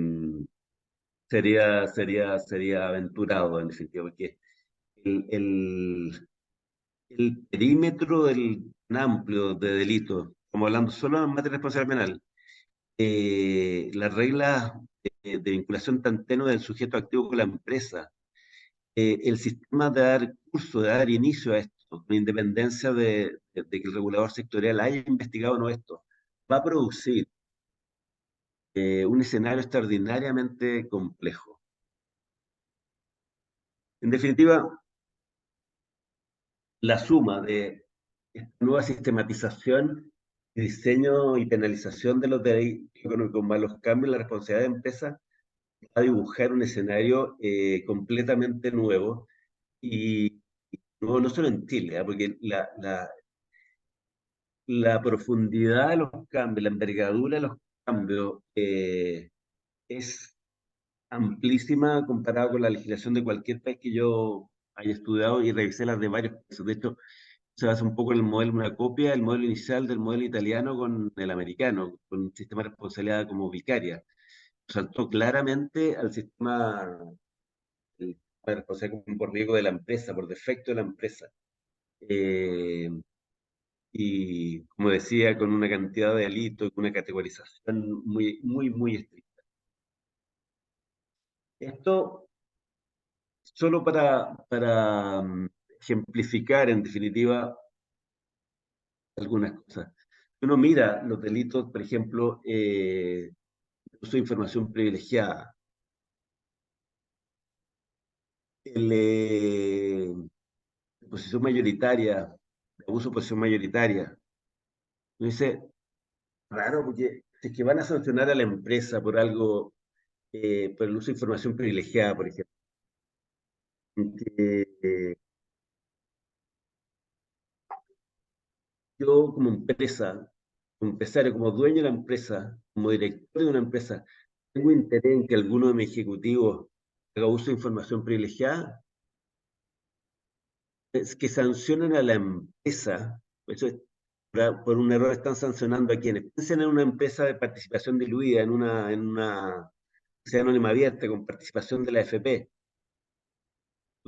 sería aventurado, en definitiva, porque el, el- el perímetro del amplio de delito, estamos hablando solo en materia de responsabilidad penal, las reglas de vinculación tan tenue del sujeto activo con la empresa, el sistema de dar curso, de dar inicio a esto, con independencia de que el regulador sectorial haya investigado o no esto, va a producir un escenario extraordinariamente complejo. En definitiva, la suma de esta nueva sistematización, diseño y penalización de los delitos económicos más los cambios en la responsabilidad de empresa va a dibujar un escenario completamente nuevo y no, no solo en Chile, porque la profundidad de los cambios, la envergadura de los cambios es amplísima comparado con la legislación de cualquier país que yo haya estudiado y revisé las de varios países. De hecho, se basa un poco en el modelo, una copia del modelo inicial del modelo italiano con el americano, con un sistema de responsabilidad como vicaria. Saltó claramente al sistema de responsabilidad como por riesgo de la empresa, por defecto de la empresa. Eh, y como decía, con una cantidad de delitos, con una categorización muy, muy, muy estricta. Esto solo ejemplificar, en definitiva, algunas cosas. Uno mira los delitos, por ejemplo, uso de información privilegiada, posición mayoritaria, abuso de posición mayoritaria. Uno dice, raro, porque si es que van a sancionar a la empresa por algo, por el uso de información privilegiada, por ejemplo, que yo como empresa, como empresario, como dueño de la empresa, como director de una empresa, tengo interés en que alguno de mis ejecutivos haga uso de información privilegiada, es que sancionen a la empresa, eso es, por un error están sancionando a quienes. Piensen en una empresa de participación diluida, en una sociedad anónima abierta con participación de la AFP.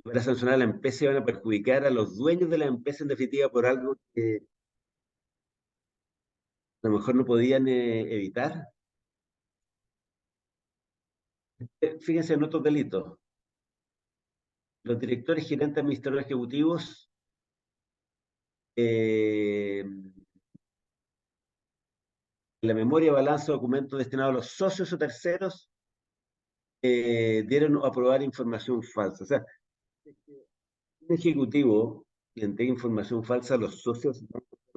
Van a sancionar a la empresa y van a perjudicar a los dueños de la empresa en definitiva por algo que a lo mejor no podían evitar. Fíjense en otros delitos. Los directores, gerentes, administradores ejecutivos eh, la memoria, balance, documentos destinados a los socios o terceros dieron a aprobar información falsa. O sea, un ejecutivo le entrega información falsa a los socios de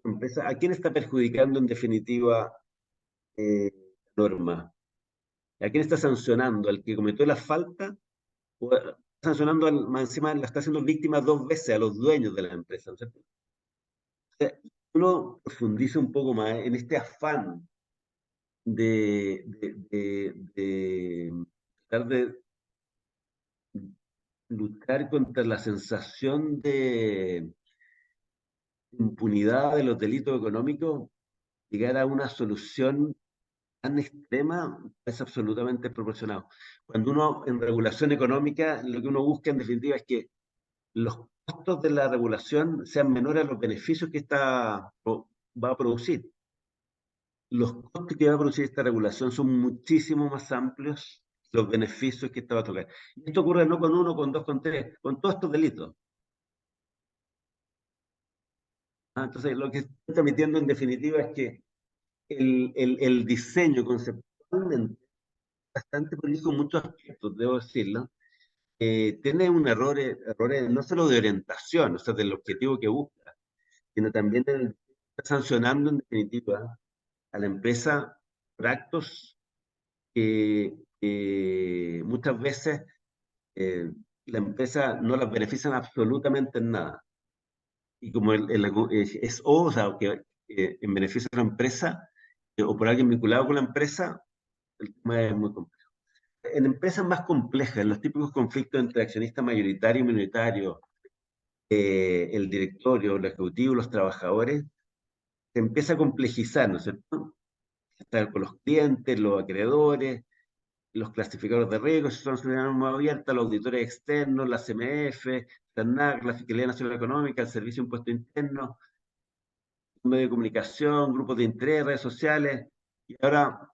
una empresa. ¿A quién está perjudicando en definitiva la norma? ¿A quién está sancionando? ¿Al que cometió la falta? ¿O está sancionando más encima la está haciendo víctima dos veces a los dueños de la empresa? ¿No es cierto? O sea, uno profundiza un poco más en este afán de tratar de luchar contra la sensación de impunidad de los delitos económicos, llegar a una solución tan extrema es absolutamente proporcionado. Cuando uno en regulación económica, lo que uno busca en definitiva es que los costos de la regulación sean menores a los beneficios que va a producir. Los costos que va a producir esta regulación son muchísimo más amplios que los beneficios que esta va a tocar. Y esto ocurre no con uno, con dos, con tres, con todos estos delitos. Entonces, lo que estoy transmitiendo en definitiva es que el diseño conceptualmente bastante prolijo en muchos aspectos, debo decirlo. Tiene un errores no solo de orientación, o sea, del objetivo que busca, sino también está sancionando en definitiva a la empresa por actos que muchas veces eh, la empresa no las benefician absolutamente en nada. Y como o sea, que en beneficio de la empresa o por alguien vinculado con la empresa, el tema es muy complejo. En empresas más complejas, en los típicos conflictos entre accionista mayoritario y minoritario, el directorio, el ejecutivo, los trabajadores, se empieza a complejizar, ¿no es cierto? Estar con los clientes, los acreedores, los clasificadores de riesgo, si son sociedades muy abiertas, los auditores externos, la CMF, la NAC, la Fiscalía Nacional Económica, el Servicio de Impuesto Interno, medios de comunicación, grupos de interés, redes sociales, y ahora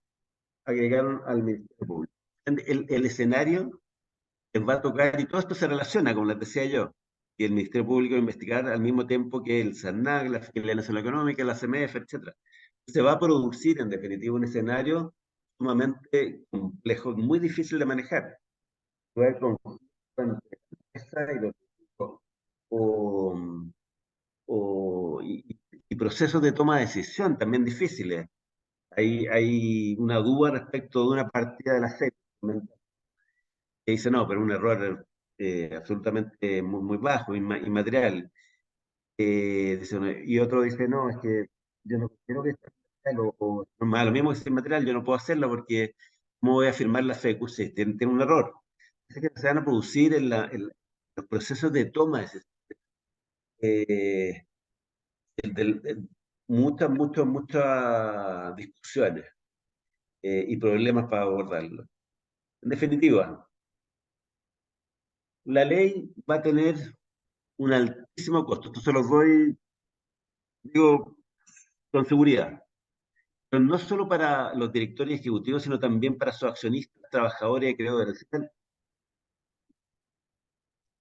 agregaron al Ministerio Público. El escenario les va a tocar, y todo esto se relaciona, como les decía yo, y el Ministerio Público va a investigar al mismo tiempo que el SANAC, la Fiscalía Nacional Económica, la CMF, etcétera. Se va a producir, en definitiva, un escenario sumamente complejo, muy difícil de manejar. Ver con o, y procesos de toma de decisión también difíciles. Hay una duda respecto de una partida de la SEC que dice, no, pero un error absolutamente muy bajo, inmaterial. Y otro dice, no, es que yo no quiero que esté material, o más, lo mismo que sea inmaterial, yo no puedo hacerlo porque ¿cómo voy a firmar la FECU? Sí, tiene un error. Es que se van a producir en los procesos de toma de decisiones, eh, muchas discusiones y problemas para abordarlo. En definitiva, la ley va a tener un altísimo costo. Esto se los doy, digo, con seguridad. Pero no solo para los directores ejecutivos, sino también para sus accionistas, trabajadores y creadores.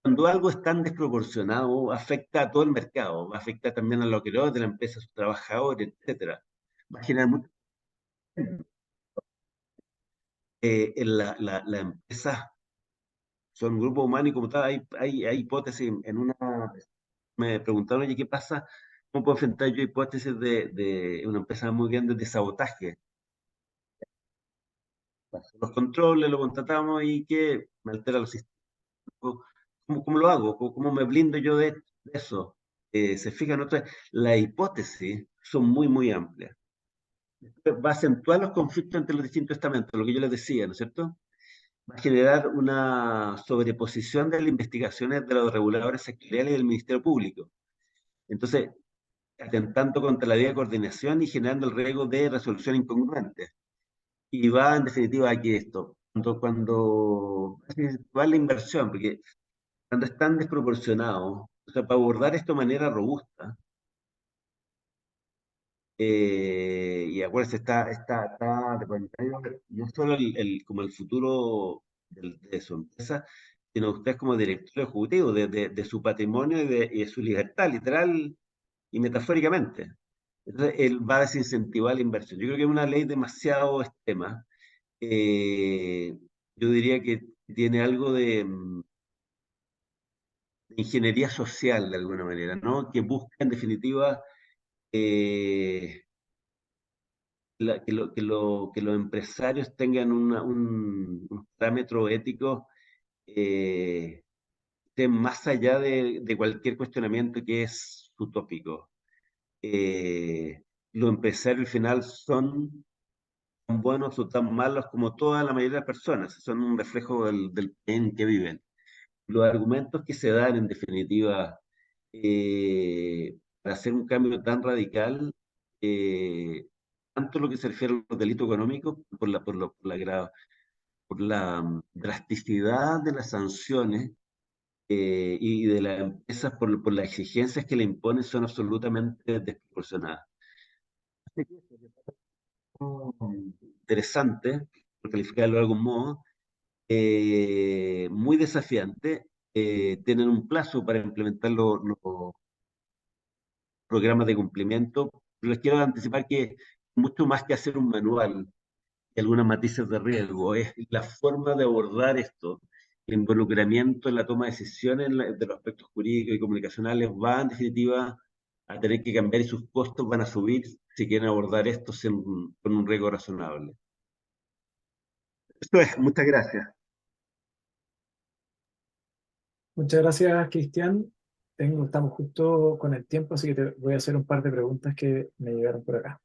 Cuando algo es tan desproporcionado, afecta a todo el mercado, afecta también a los creadores de la empresa, a sus trabajadores, etcétera. Va a generar mucho. La empresa son un grupo humano y como tal, hay hipótesis en una. Me preguntaron, oye, ¿qué pasa? ¿Cómo puedo enfrentar yo hipótesis de una empresa muy grande de sabotaje? Los controles, lo contratamos y que me altera los sistemas. ¿Cómo lo hago? ¿Cómo me blindo yo de eso? Se fijan otra las hipótesis son muy amplias. Va a acentuar los conflictos entre los distintos estamentos, lo que yo les decía, ¿no es cierto? Va a generar una sobreposición de las investigaciones de los reguladores sectoriales y del Ministerio Público. Entonces, atentando contra la vía de coordinación y generando el riesgo de resolución incongruente. Y va, en definitiva, aquí esto. Cuando va la inversión, porque cuando es tan desproporcionado, o sea, para abordar esto de manera robusta, y acuérdense, está de pantalla, no solo como el futuro de su empresa, sino usted como director ejecutivo de su patrimonio y de su libertad, literal y metafóricamente. Entonces, él va a desincentivar la inversión. Yo creo que es una ley demasiado extrema. Yo diría que tiene algo de ingeniería social, de alguna manera, ¿no? Que busca, en definitiva, eh, que los empresarios tengan un parámetro ético eh, esté más allá de cualquier cuestionamiento que es utópico. Los empresarios al final son tan buenos o tan malos como toda la mayoría de las personas, son un reflejo del país en que viven. Los argumentos que se dan, en definitiva, para hacer un cambio tan radical, eh, tanto lo que se refiere a los delitos económicos, por la drasticidad de las sanciones y de las empresas, por las exigencias que le imponen, son absolutamente desproporcionadas. Así que eso es interesante, por calificarlo de algún modo, muy desafiante. Tienen un plazo para implementar los programas de cumplimiento. Les quiero anticipar que mucho más que hacer un manual y algunos matices de riesgo, es la forma de abordar esto. El involucramiento en la toma de decisiones de los aspectos jurídicos y comunicacionales va, en definitiva, a tener que cambiar y sus costos van a subir si quieren abordar esto con un riesgo razonable. Esto es, muchas gracias. Muchas gracias, Cristian. Estamos justo con el tiempo, así que te voy a hacer un par de preguntas que me llegaron por acá.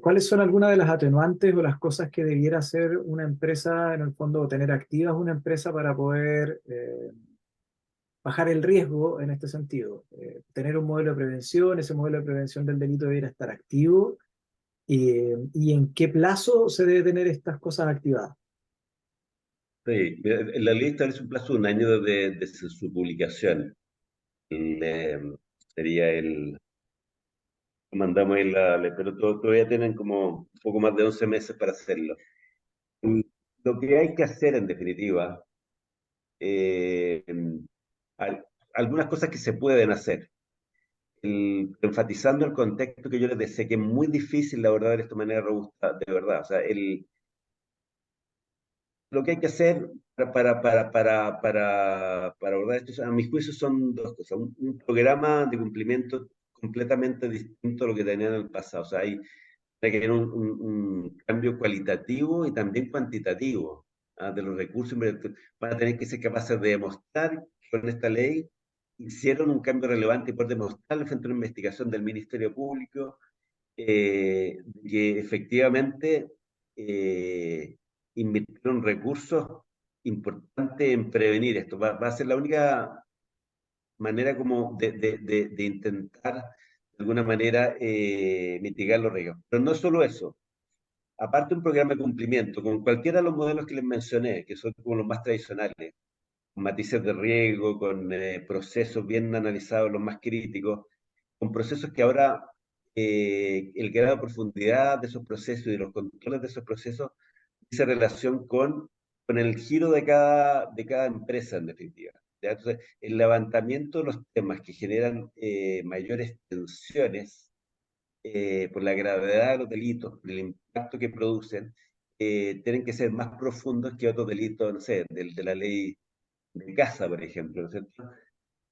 ¿Cuáles son algunas de las atenuantes o las cosas que debiera hacer una empresa, en el fondo, o tener activas una empresa para poder bajar el riesgo en este sentido? Tener un modelo de prevención, ese modelo de prevención del delito debiera estar activo, y en qué plazo se debe tener estas cosas activadas. Sí, mira, la ley establece un plazo de un año desde su publicación. El, sería el, mandamos pero todavía tienen como un poco más de 11 meses para hacerlo. Y lo que hay que hacer, en definitiva, eh, al- algunas cosas que se pueden hacer. Enfatizando el contexto que yo les decía, que es muy difícil abordar esto de manera robusta, de verdad. O sea, lo que hay que hacer para abordar esto, a mis juicios, son dos cosas. Un programa de cumplimiento completamente distinto a lo que tenían en el pasado. O sea, hay que tener un cambio cualitativo y también cuantitativo, de los recursos. Van a tener que ser capaces de demostrar que con esta ley hicieron un cambio relevante y poder demostrarlo frente a una investigación del Ministerio Público, que efectivamente eh, invirtieron recursos importantes en prevenir esto. Va a ser la única manera como de intentar, de alguna manera, mitigar los riesgos. Pero no solo eso. Aparte, un programa de cumplimiento con cualquiera de los modelos que les mencioné, que son como los más tradicionales, con matices de riesgo, con procesos bien analizados, los más críticos, con procesos que ahora, el grado de profundidad de esos procesos y de los controles de esos procesos dice relación con el giro de cada empresa, en definitiva. ¿Ya? Entonces, el levantamiento de los temas que generan mayores tensiones, por la gravedad de los delitos, por el impacto que producen, tienen que ser más profundos que otros delitos, no sé, de la ley de caza, por ejemplo, ¿no es cierto?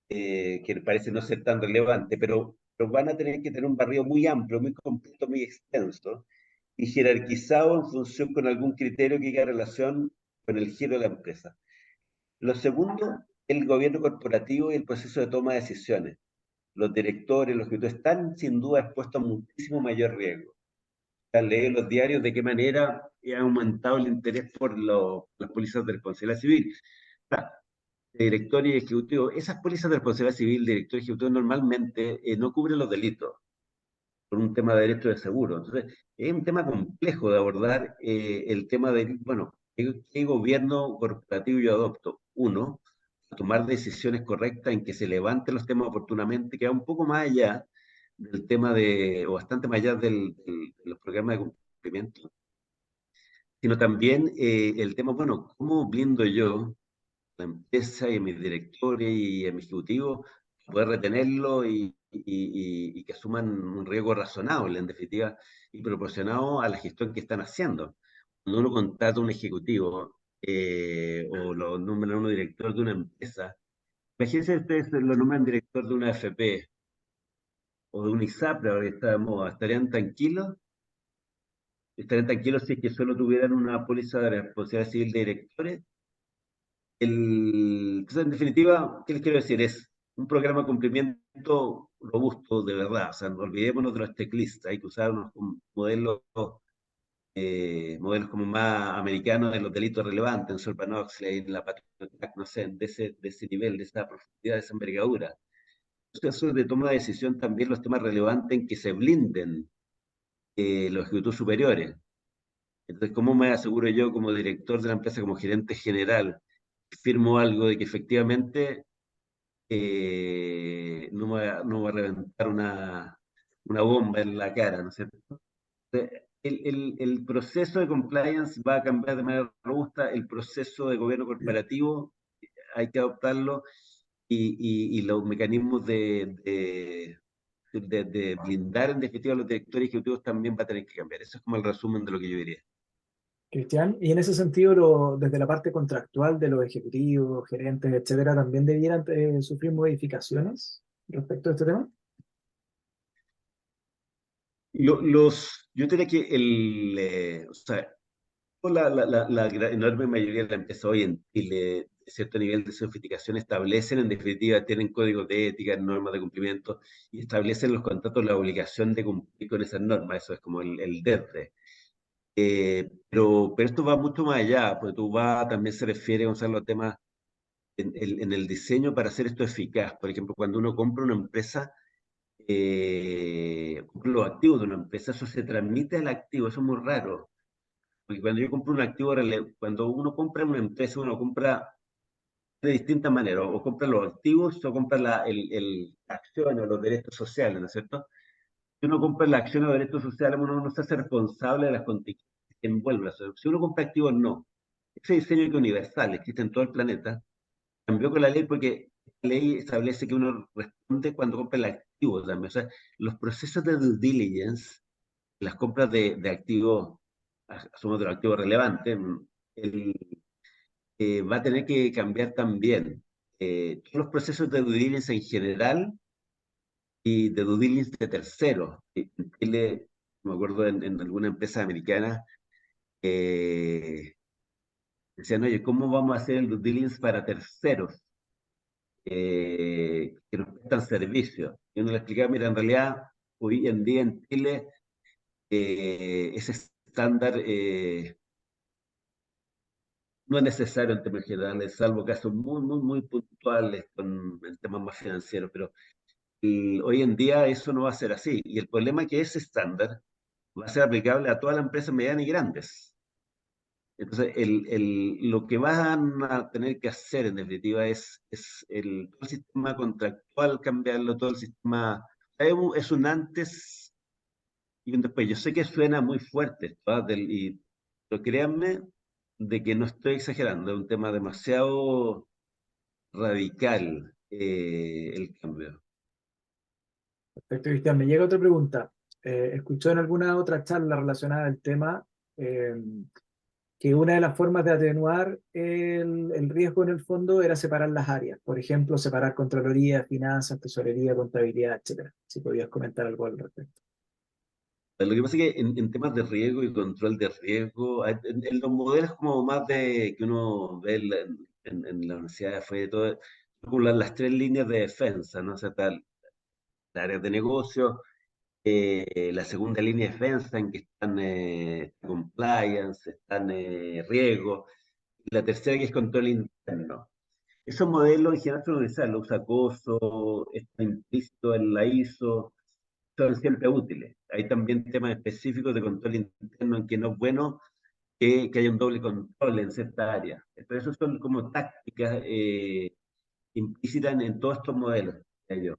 Que parece no ser tan relevante, pero van a tener que tener un barrido muy amplio, muy completo, muy extenso y jerarquizado en función con algún criterio que haga relación con el giro de la empresa. Lo segundo, el gobierno corporativo y el proceso de toma de decisiones. Los directores, los que están sin duda expuestos a muchísimo mayor riesgo. Leer los diarios de qué manera ha aumentado el interés por las pólizas de responsabilidad civil. Director y ejecutivo, esas pólizas de responsabilidad civil, director y ejecutivo, normalmente no cubren los delitos por un tema de derecho de seguro. Entonces, es un tema complejo de abordar, el tema de, bueno, ¿qué gobierno corporativo yo adopto? Uno, tomar decisiones correctas en que se levanten los temas oportunamente, que va un poco más allá del tema o bastante más allá de los programas de cumplimiento, sino también el tema, bueno, ¿cómo blindo yo la empresa y a mis directores y a mis ejecutivos, poder retenerlo y que asuman un riesgo razonable, en definitiva, y proporcionado a la gestión que están haciendo? Cuando uno contrata a un ejecutivo, o lo nombra uno director de una empresa, imagínense ustedes lo nombran director de una AFP o de un ISAPRE, ahora que está de moda, ¿estarían tranquilos? ¿Estarían tranquilos si es que solo tuvieran una póliza de responsabilidad civil de directores? Entonces, en definitiva, ¿qué les quiero decir? Es un programa de cumplimiento robusto, de verdad. O sea, no olvidémonos de los checklists. Hay que usar unos modelos como más americanos de los delitos relevantes, en Sarbanes-Oxley, en la Patriot Act, no sé, de ese nivel, de esa profundidad, de esa envergadura. Entonces, de toma de decisión también los temas relevantes en que se blinden los ejecutivos superiores. Entonces, ¿cómo me aseguro yo como director de la empresa, como gerente general, firmo algo de que efectivamente no va a reventar una bomba en la cara, ¿no es cierto? El proceso de compliance va a cambiar de manera robusta, el proceso de gobierno corporativo hay que adoptarlo y los mecanismos de blindar en definitiva a los directores ejecutivos también va a tener que cambiar. Eso es como el resumen de lo que yo diría. Cristian, y en ese sentido, desde la parte contractual de los ejecutivos, gerentes, etcétera, ¿también debieran sufrir modificaciones respecto a este tema? Yo diría que o sea, la enorme mayoría de las empresas hoy en Chile, de cierto nivel de sofisticación, establecen, en definitiva, tienen códigos de ética, normas de cumplimiento, y establecen los contratos la obligación de cumplir con esas normas. Eso es como el DERDE. Pero esto va mucho más allá, porque también se refiere, Gonzalo, a temas en el diseño para hacer esto eficaz. Por ejemplo, cuando uno compra una empresa, compra los activos de una empresa, eso se transmite al activo, eso es muy raro. Porque cuando yo compro un activo, cuando uno compra una empresa, uno compra de distintas maneras, o compra los activos o compra la acción o los derechos sociales, ¿no es cierto? Si uno compra la acción o los derechos sociales, uno no se hace responsable de las contingencias que envuelven. Si uno compra activos, no. Ese diseño que es universal, existe en todo el planeta, cambió con la ley porque la ley establece que uno responde cuando compra el activo también. O sea, los procesos de due diligence, las compras de activos, somos de los activos relevantes, el, va a tener que cambiar también. Todos los procesos de due diligence en general y de due diligence de terceros. En Chile, me acuerdo en alguna empresa americana, eh, decían, oye, ¿cómo vamos a hacer el due diligence para terceros que nos prestan servicios? Y uno le explicaba, mira, en realidad, hoy en día en Chile, ese estándar no es necesario en temas generales, salvo casos muy puntuales en temas más financieros, pero hoy en día eso no va a ser así. Y el problema es que ese estándar va a ser aplicable a todas las empresas medianas y grandes. Entonces, lo que van a tener que hacer en definitiva todo el sistema contractual, cambiarlo, todo el sistema. Es un antes y un después. Yo sé que suena muy fuerte, ¿verdad? Pero créanme de que no estoy exagerando, es un tema demasiado radical el cambio. Perfecto, Cristian. Me llega otra pregunta. ¿Escuchó en alguna otra charla relacionada al tema eh, que una de las formas de atenuar el riesgo en el fondo era separar las áreas? Por ejemplo, separar Contraloría, Finanzas, Tesorería, Contabilidad, etcétera. Si podías comentar algo al respecto. Lo que pasa es que en temas de riesgo y control de riesgo, en los modelos como más de que uno ve en la universidad fue todo, como las tres líneas de defensa, ¿no? O sea, tal, las áreas de negocio, la segunda línea de defensa en que están compliance, están riesgo, y la tercera que es control interno. Esos modelos en general son universales, lo usa COSO, está implícito en la ISO, son siempre útiles. Hay también temas específicos de control interno en que no es bueno que haya un doble control en cierta área. Pero eso son como tácticas implícitas en todos estos modelos. Diría yo.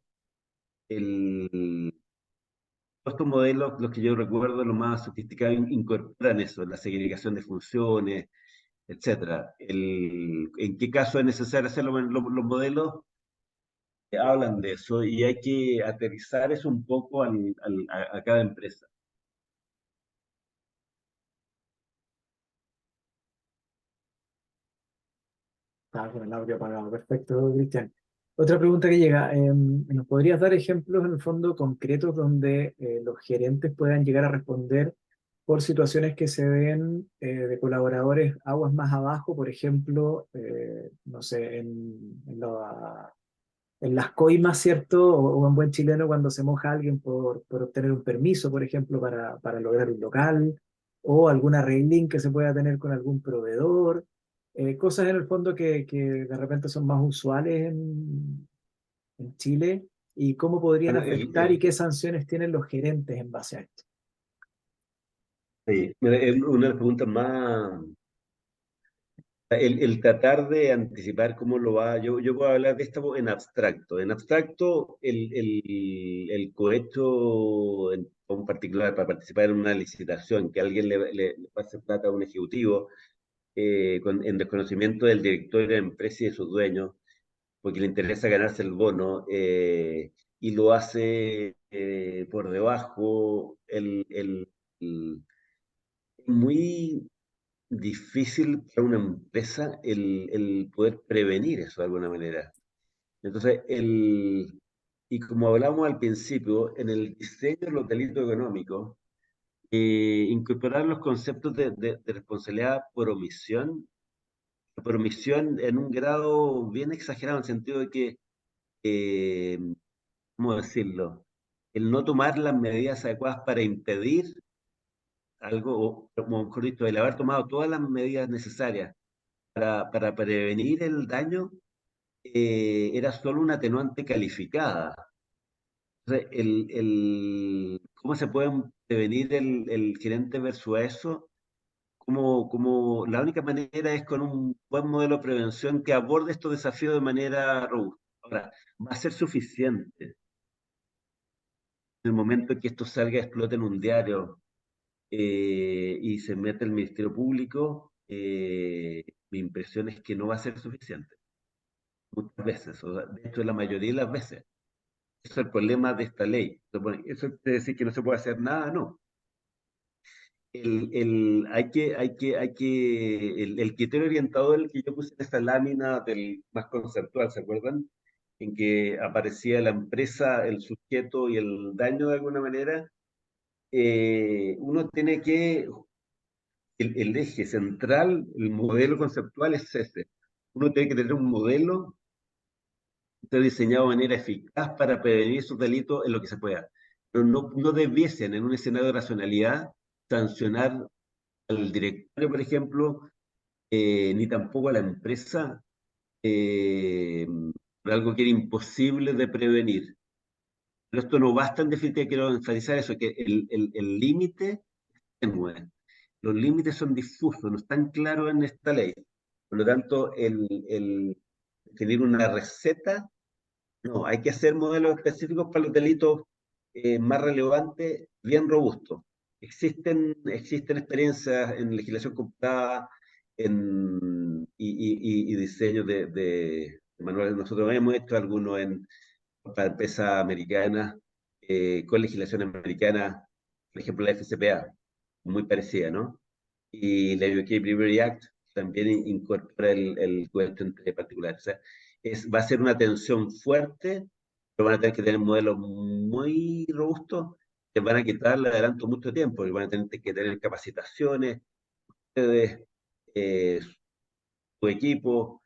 Todos estos modelos, los que yo recuerdo, los más sofisticados, incorporan eso, la segregación de funciones, etcétera. En qué caso es necesario hacerlo? Bueno, los modelos hablan de eso y hay que aterrizar eso un poco a cada empresa. Ah, con el audio apagado. Perfecto, Cristian. Otra pregunta que llega. ¿Nos podrías dar ejemplos en el fondo concretos donde los gerentes puedan llegar a responder por situaciones que se den de colaboradores aguas más abajo? Por ejemplo, no sé, en las coimas, ¿cierto? O en buen chileno cuando se moja alguien por obtener un permiso, por ejemplo, para lograr un local, o alguna arreglín que se pueda tener con algún proveedor, cosas en el fondo que de repente son más usuales en Chile, y cómo podrían Bueno, afectar y qué sanciones tienen los gerentes en base a esto. sí, mira, es una de las preguntas más. El tratar de anticipar cómo lo va, yo puedo hablar de esto en abstracto. En abstracto, el cohecho, en particular, para participar en una licitación, que alguien le pase plata a un ejecutivo en desconocimiento del director de la empresa y de sus dueños, porque le interesa ganarse el bono y lo hace por debajo, es muy difícil para una empresa el poder prevenir eso de alguna manera. Entonces, y como hablamos al principio, en el diseño de los delitos económicos, incorporar los conceptos de responsabilidad por omisión en un grado bien exagerado, en el sentido de que, eh, ¿cómo decirlo? El no tomar las medidas adecuadas para impedir algo, o como mejor dicho, el haber tomado todas las medidas necesarias para prevenir el daño, era solo una atenuante calificada. Entonces, ¿cómo se puede prevenir el gerente versus eso? como la única manera es con un buen modelo de prevención que aborde estos desafíos de manera robusta. Ahora, va a ser suficiente en el momento en que esto salga, explote en un diario y se mete el Ministerio Público, mi impresión es que no va a ser suficiente. Muchas veces, o sea, de hecho, la mayoría de las veces. Ese es el problema de esta ley. ¿Eso quiere decir que no se puede hacer nada? No. El criterio orientador que yo puse en esta lámina del más conceptual, ¿se acuerdan? En que aparecía la empresa, el sujeto y el daño de alguna manera. Uno tiene que, el eje central, el modelo conceptual es ese. Uno tiene que tener un modelo que esté diseñado de manera eficaz para prevenir esos delitos en lo que se pueda. Pero no debiesen, en un escenario de racionalidad, sancionar al directorio, por ejemplo, ni tampoco a la empresa, eh, por algo que era imposible de prevenir. Pero esto no basta, en definitiva, quiero enfatizar eso, que el límite es tenue. Los límites son difusos, no están claros en esta ley. Por lo tanto, el definir una receta, no, hay que hacer modelos específicos para los delitos más relevantes, bien robustos. Existen experiencias en legislación computada y diseños de manuales. Nosotros hemos hecho algunos para empresas americanas, con legislación americana, por ejemplo la FCPA, muy parecida, ¿no? Y la UK Bribery Act también incorpora el cohete entre particulares. O sea, va a ser una tensión fuerte, pero van a tener que tener modelos muy robustos que van a quitarle adelanto mucho tiempo, y van a tener que tener capacitaciones, ustedes, su equipo,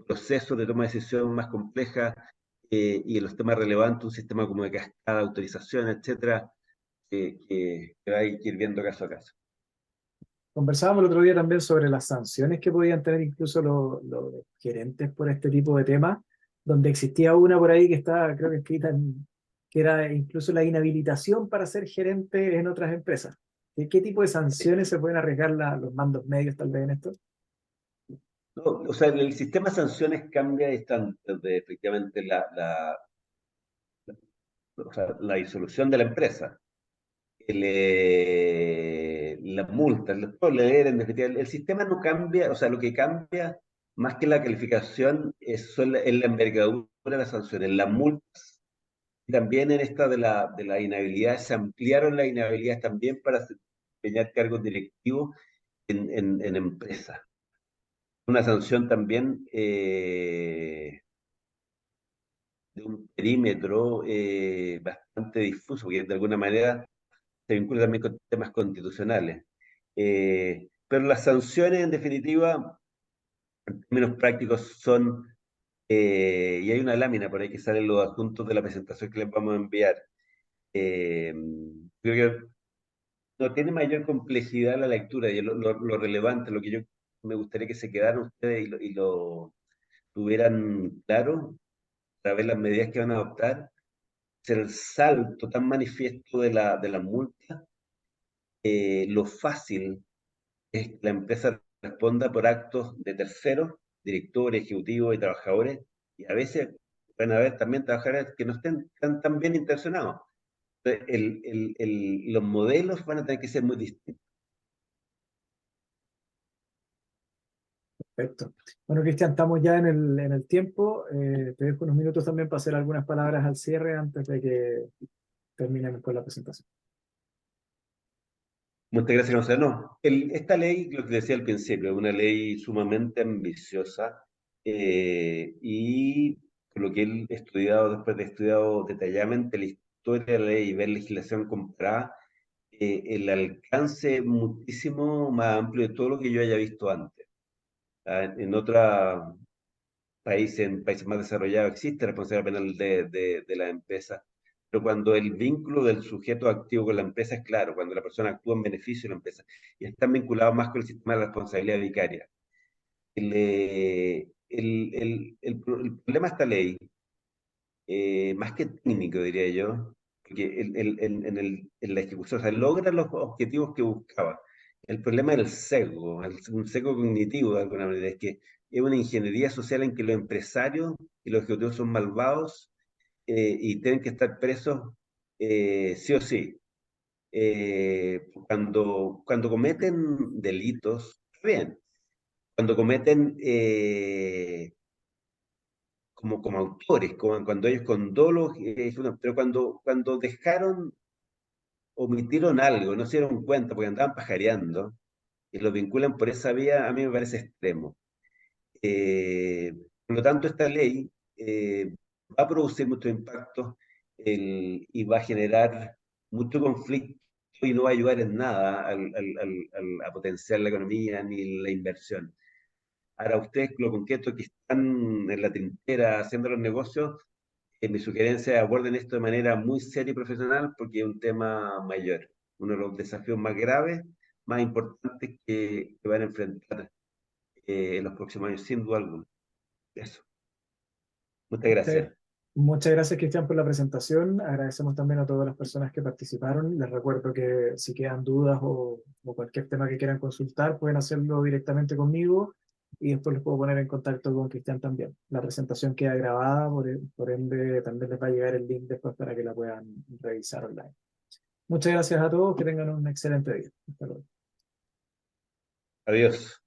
procesos de toma de decisión más complejas, y en los temas relevantes, un sistema como de cascada, autorización, etcétera, que hay que ir viendo caso a caso. Conversábamos el otro día también sobre las sanciones que podían tener incluso los gerentes por este tipo de temas, donde existía una por ahí que estaba, creo que escrita, que era incluso la inhabilitación para ser gerente en otras empresas. ¿Qué tipo de sanciones se pueden arriesgar los mandos medios tal vez en esto? No, o sea, el sistema de sanciones cambia y están desde efectivamente o sea, la disolución de la empresa, la multa, todo leer, en definitiva, el sistema no cambia, o sea, lo que cambia más que la calificación es la envergadura de las sanciones. Las multas también en esta de la inhabilidad, se ampliaron las inhabilidades también para desempeñar cargos directivos en empresas. Una sanción también de un perímetro bastante difuso, que de alguna manera se vincula también con temas constitucionales. Pero las sanciones, en definitiva, en términos prácticos, son, y hay una lámina por ahí que sale en los adjuntos de la presentación que les vamos a enviar. Eh, Creo que no tiene mayor complejidad la lectura, y lo relevante, lo que yo me gustaría que se quedaran ustedes y lo tuvieran claro, para ver las medidas que van a adoptar, es el salto tan manifiesto de la multa, lo fácil es que la empresa responda por actos de terceros, directores, ejecutivos y trabajadores, y a veces van a haber también trabajadores que no estén tan bien intencionados. Entonces, los modelos van a tener que ser muy distintos. Perfecto. Bueno, Cristian, estamos ya en el tiempo. Te dejo unos minutos también para hacer algunas palabras al cierre antes de que terminemos con la presentación. Muchas gracias, Gonzalo. No, esta ley, lo que decía al principio, es una ley sumamente ambiciosa, y por lo que he estudiado, después de estudiado detalladamente la historia de la ley y ver legislación comparada, el alcance es muchísimo más amplio de todo lo que yo haya visto antes. En otros países, en países más desarrollados, existe responsabilidad penal de la empresa, pero cuando el vínculo del sujeto activo con la empresa es claro, cuando la persona actúa en beneficio de la empresa, y están vinculados más con el sistema de responsabilidad vicaria. El problema de esta ley, más que técnico, diría yo, porque en la ejecución, o sea, logra los objetivos que buscaba, el problema del sesgo, un sesgo cognitivo de alguna manera, es que es una ingeniería social en que los empresarios y los ejecutivos son malvados y tienen que estar presos sí o sí. Cuando cometen delitos, bien, cuando cometen como autores, como cuando ellos con dolo, pero cuando dejaron, omitieron algo, no se dieron cuenta porque andaban pajareando y lo vinculan por esa vía, a mí me parece extremo. Eh, por lo tanto, esta ley va a producir muchos impactos y va a generar mucho conflicto y no va a ayudar en nada a potenciar la economía ni la inversión. Ahora, ustedes, lo concreto que están en la trinchera haciendo los negocios, mi sugerencia es aborden esto de manera muy seria y profesional porque es un tema mayor, uno de los desafíos más graves, más importantes que van a enfrentar en los próximos años, sin duda alguna. Eso. Muchas Muchas, gracias. muchas gracias, Cristian, por la presentación. Agradecemos también a todas las personas que participaron. Les recuerdo que si quedan dudas o cualquier tema que quieran consultar, pueden hacerlo directamente conmigo y después les puedo poner en contacto con Cristian también. La presentación queda grabada, por ende también les va a llegar el link después para que la puedan revisar online. Muchas gracias a todos, que tengan un excelente día. Hasta luego. Adiós.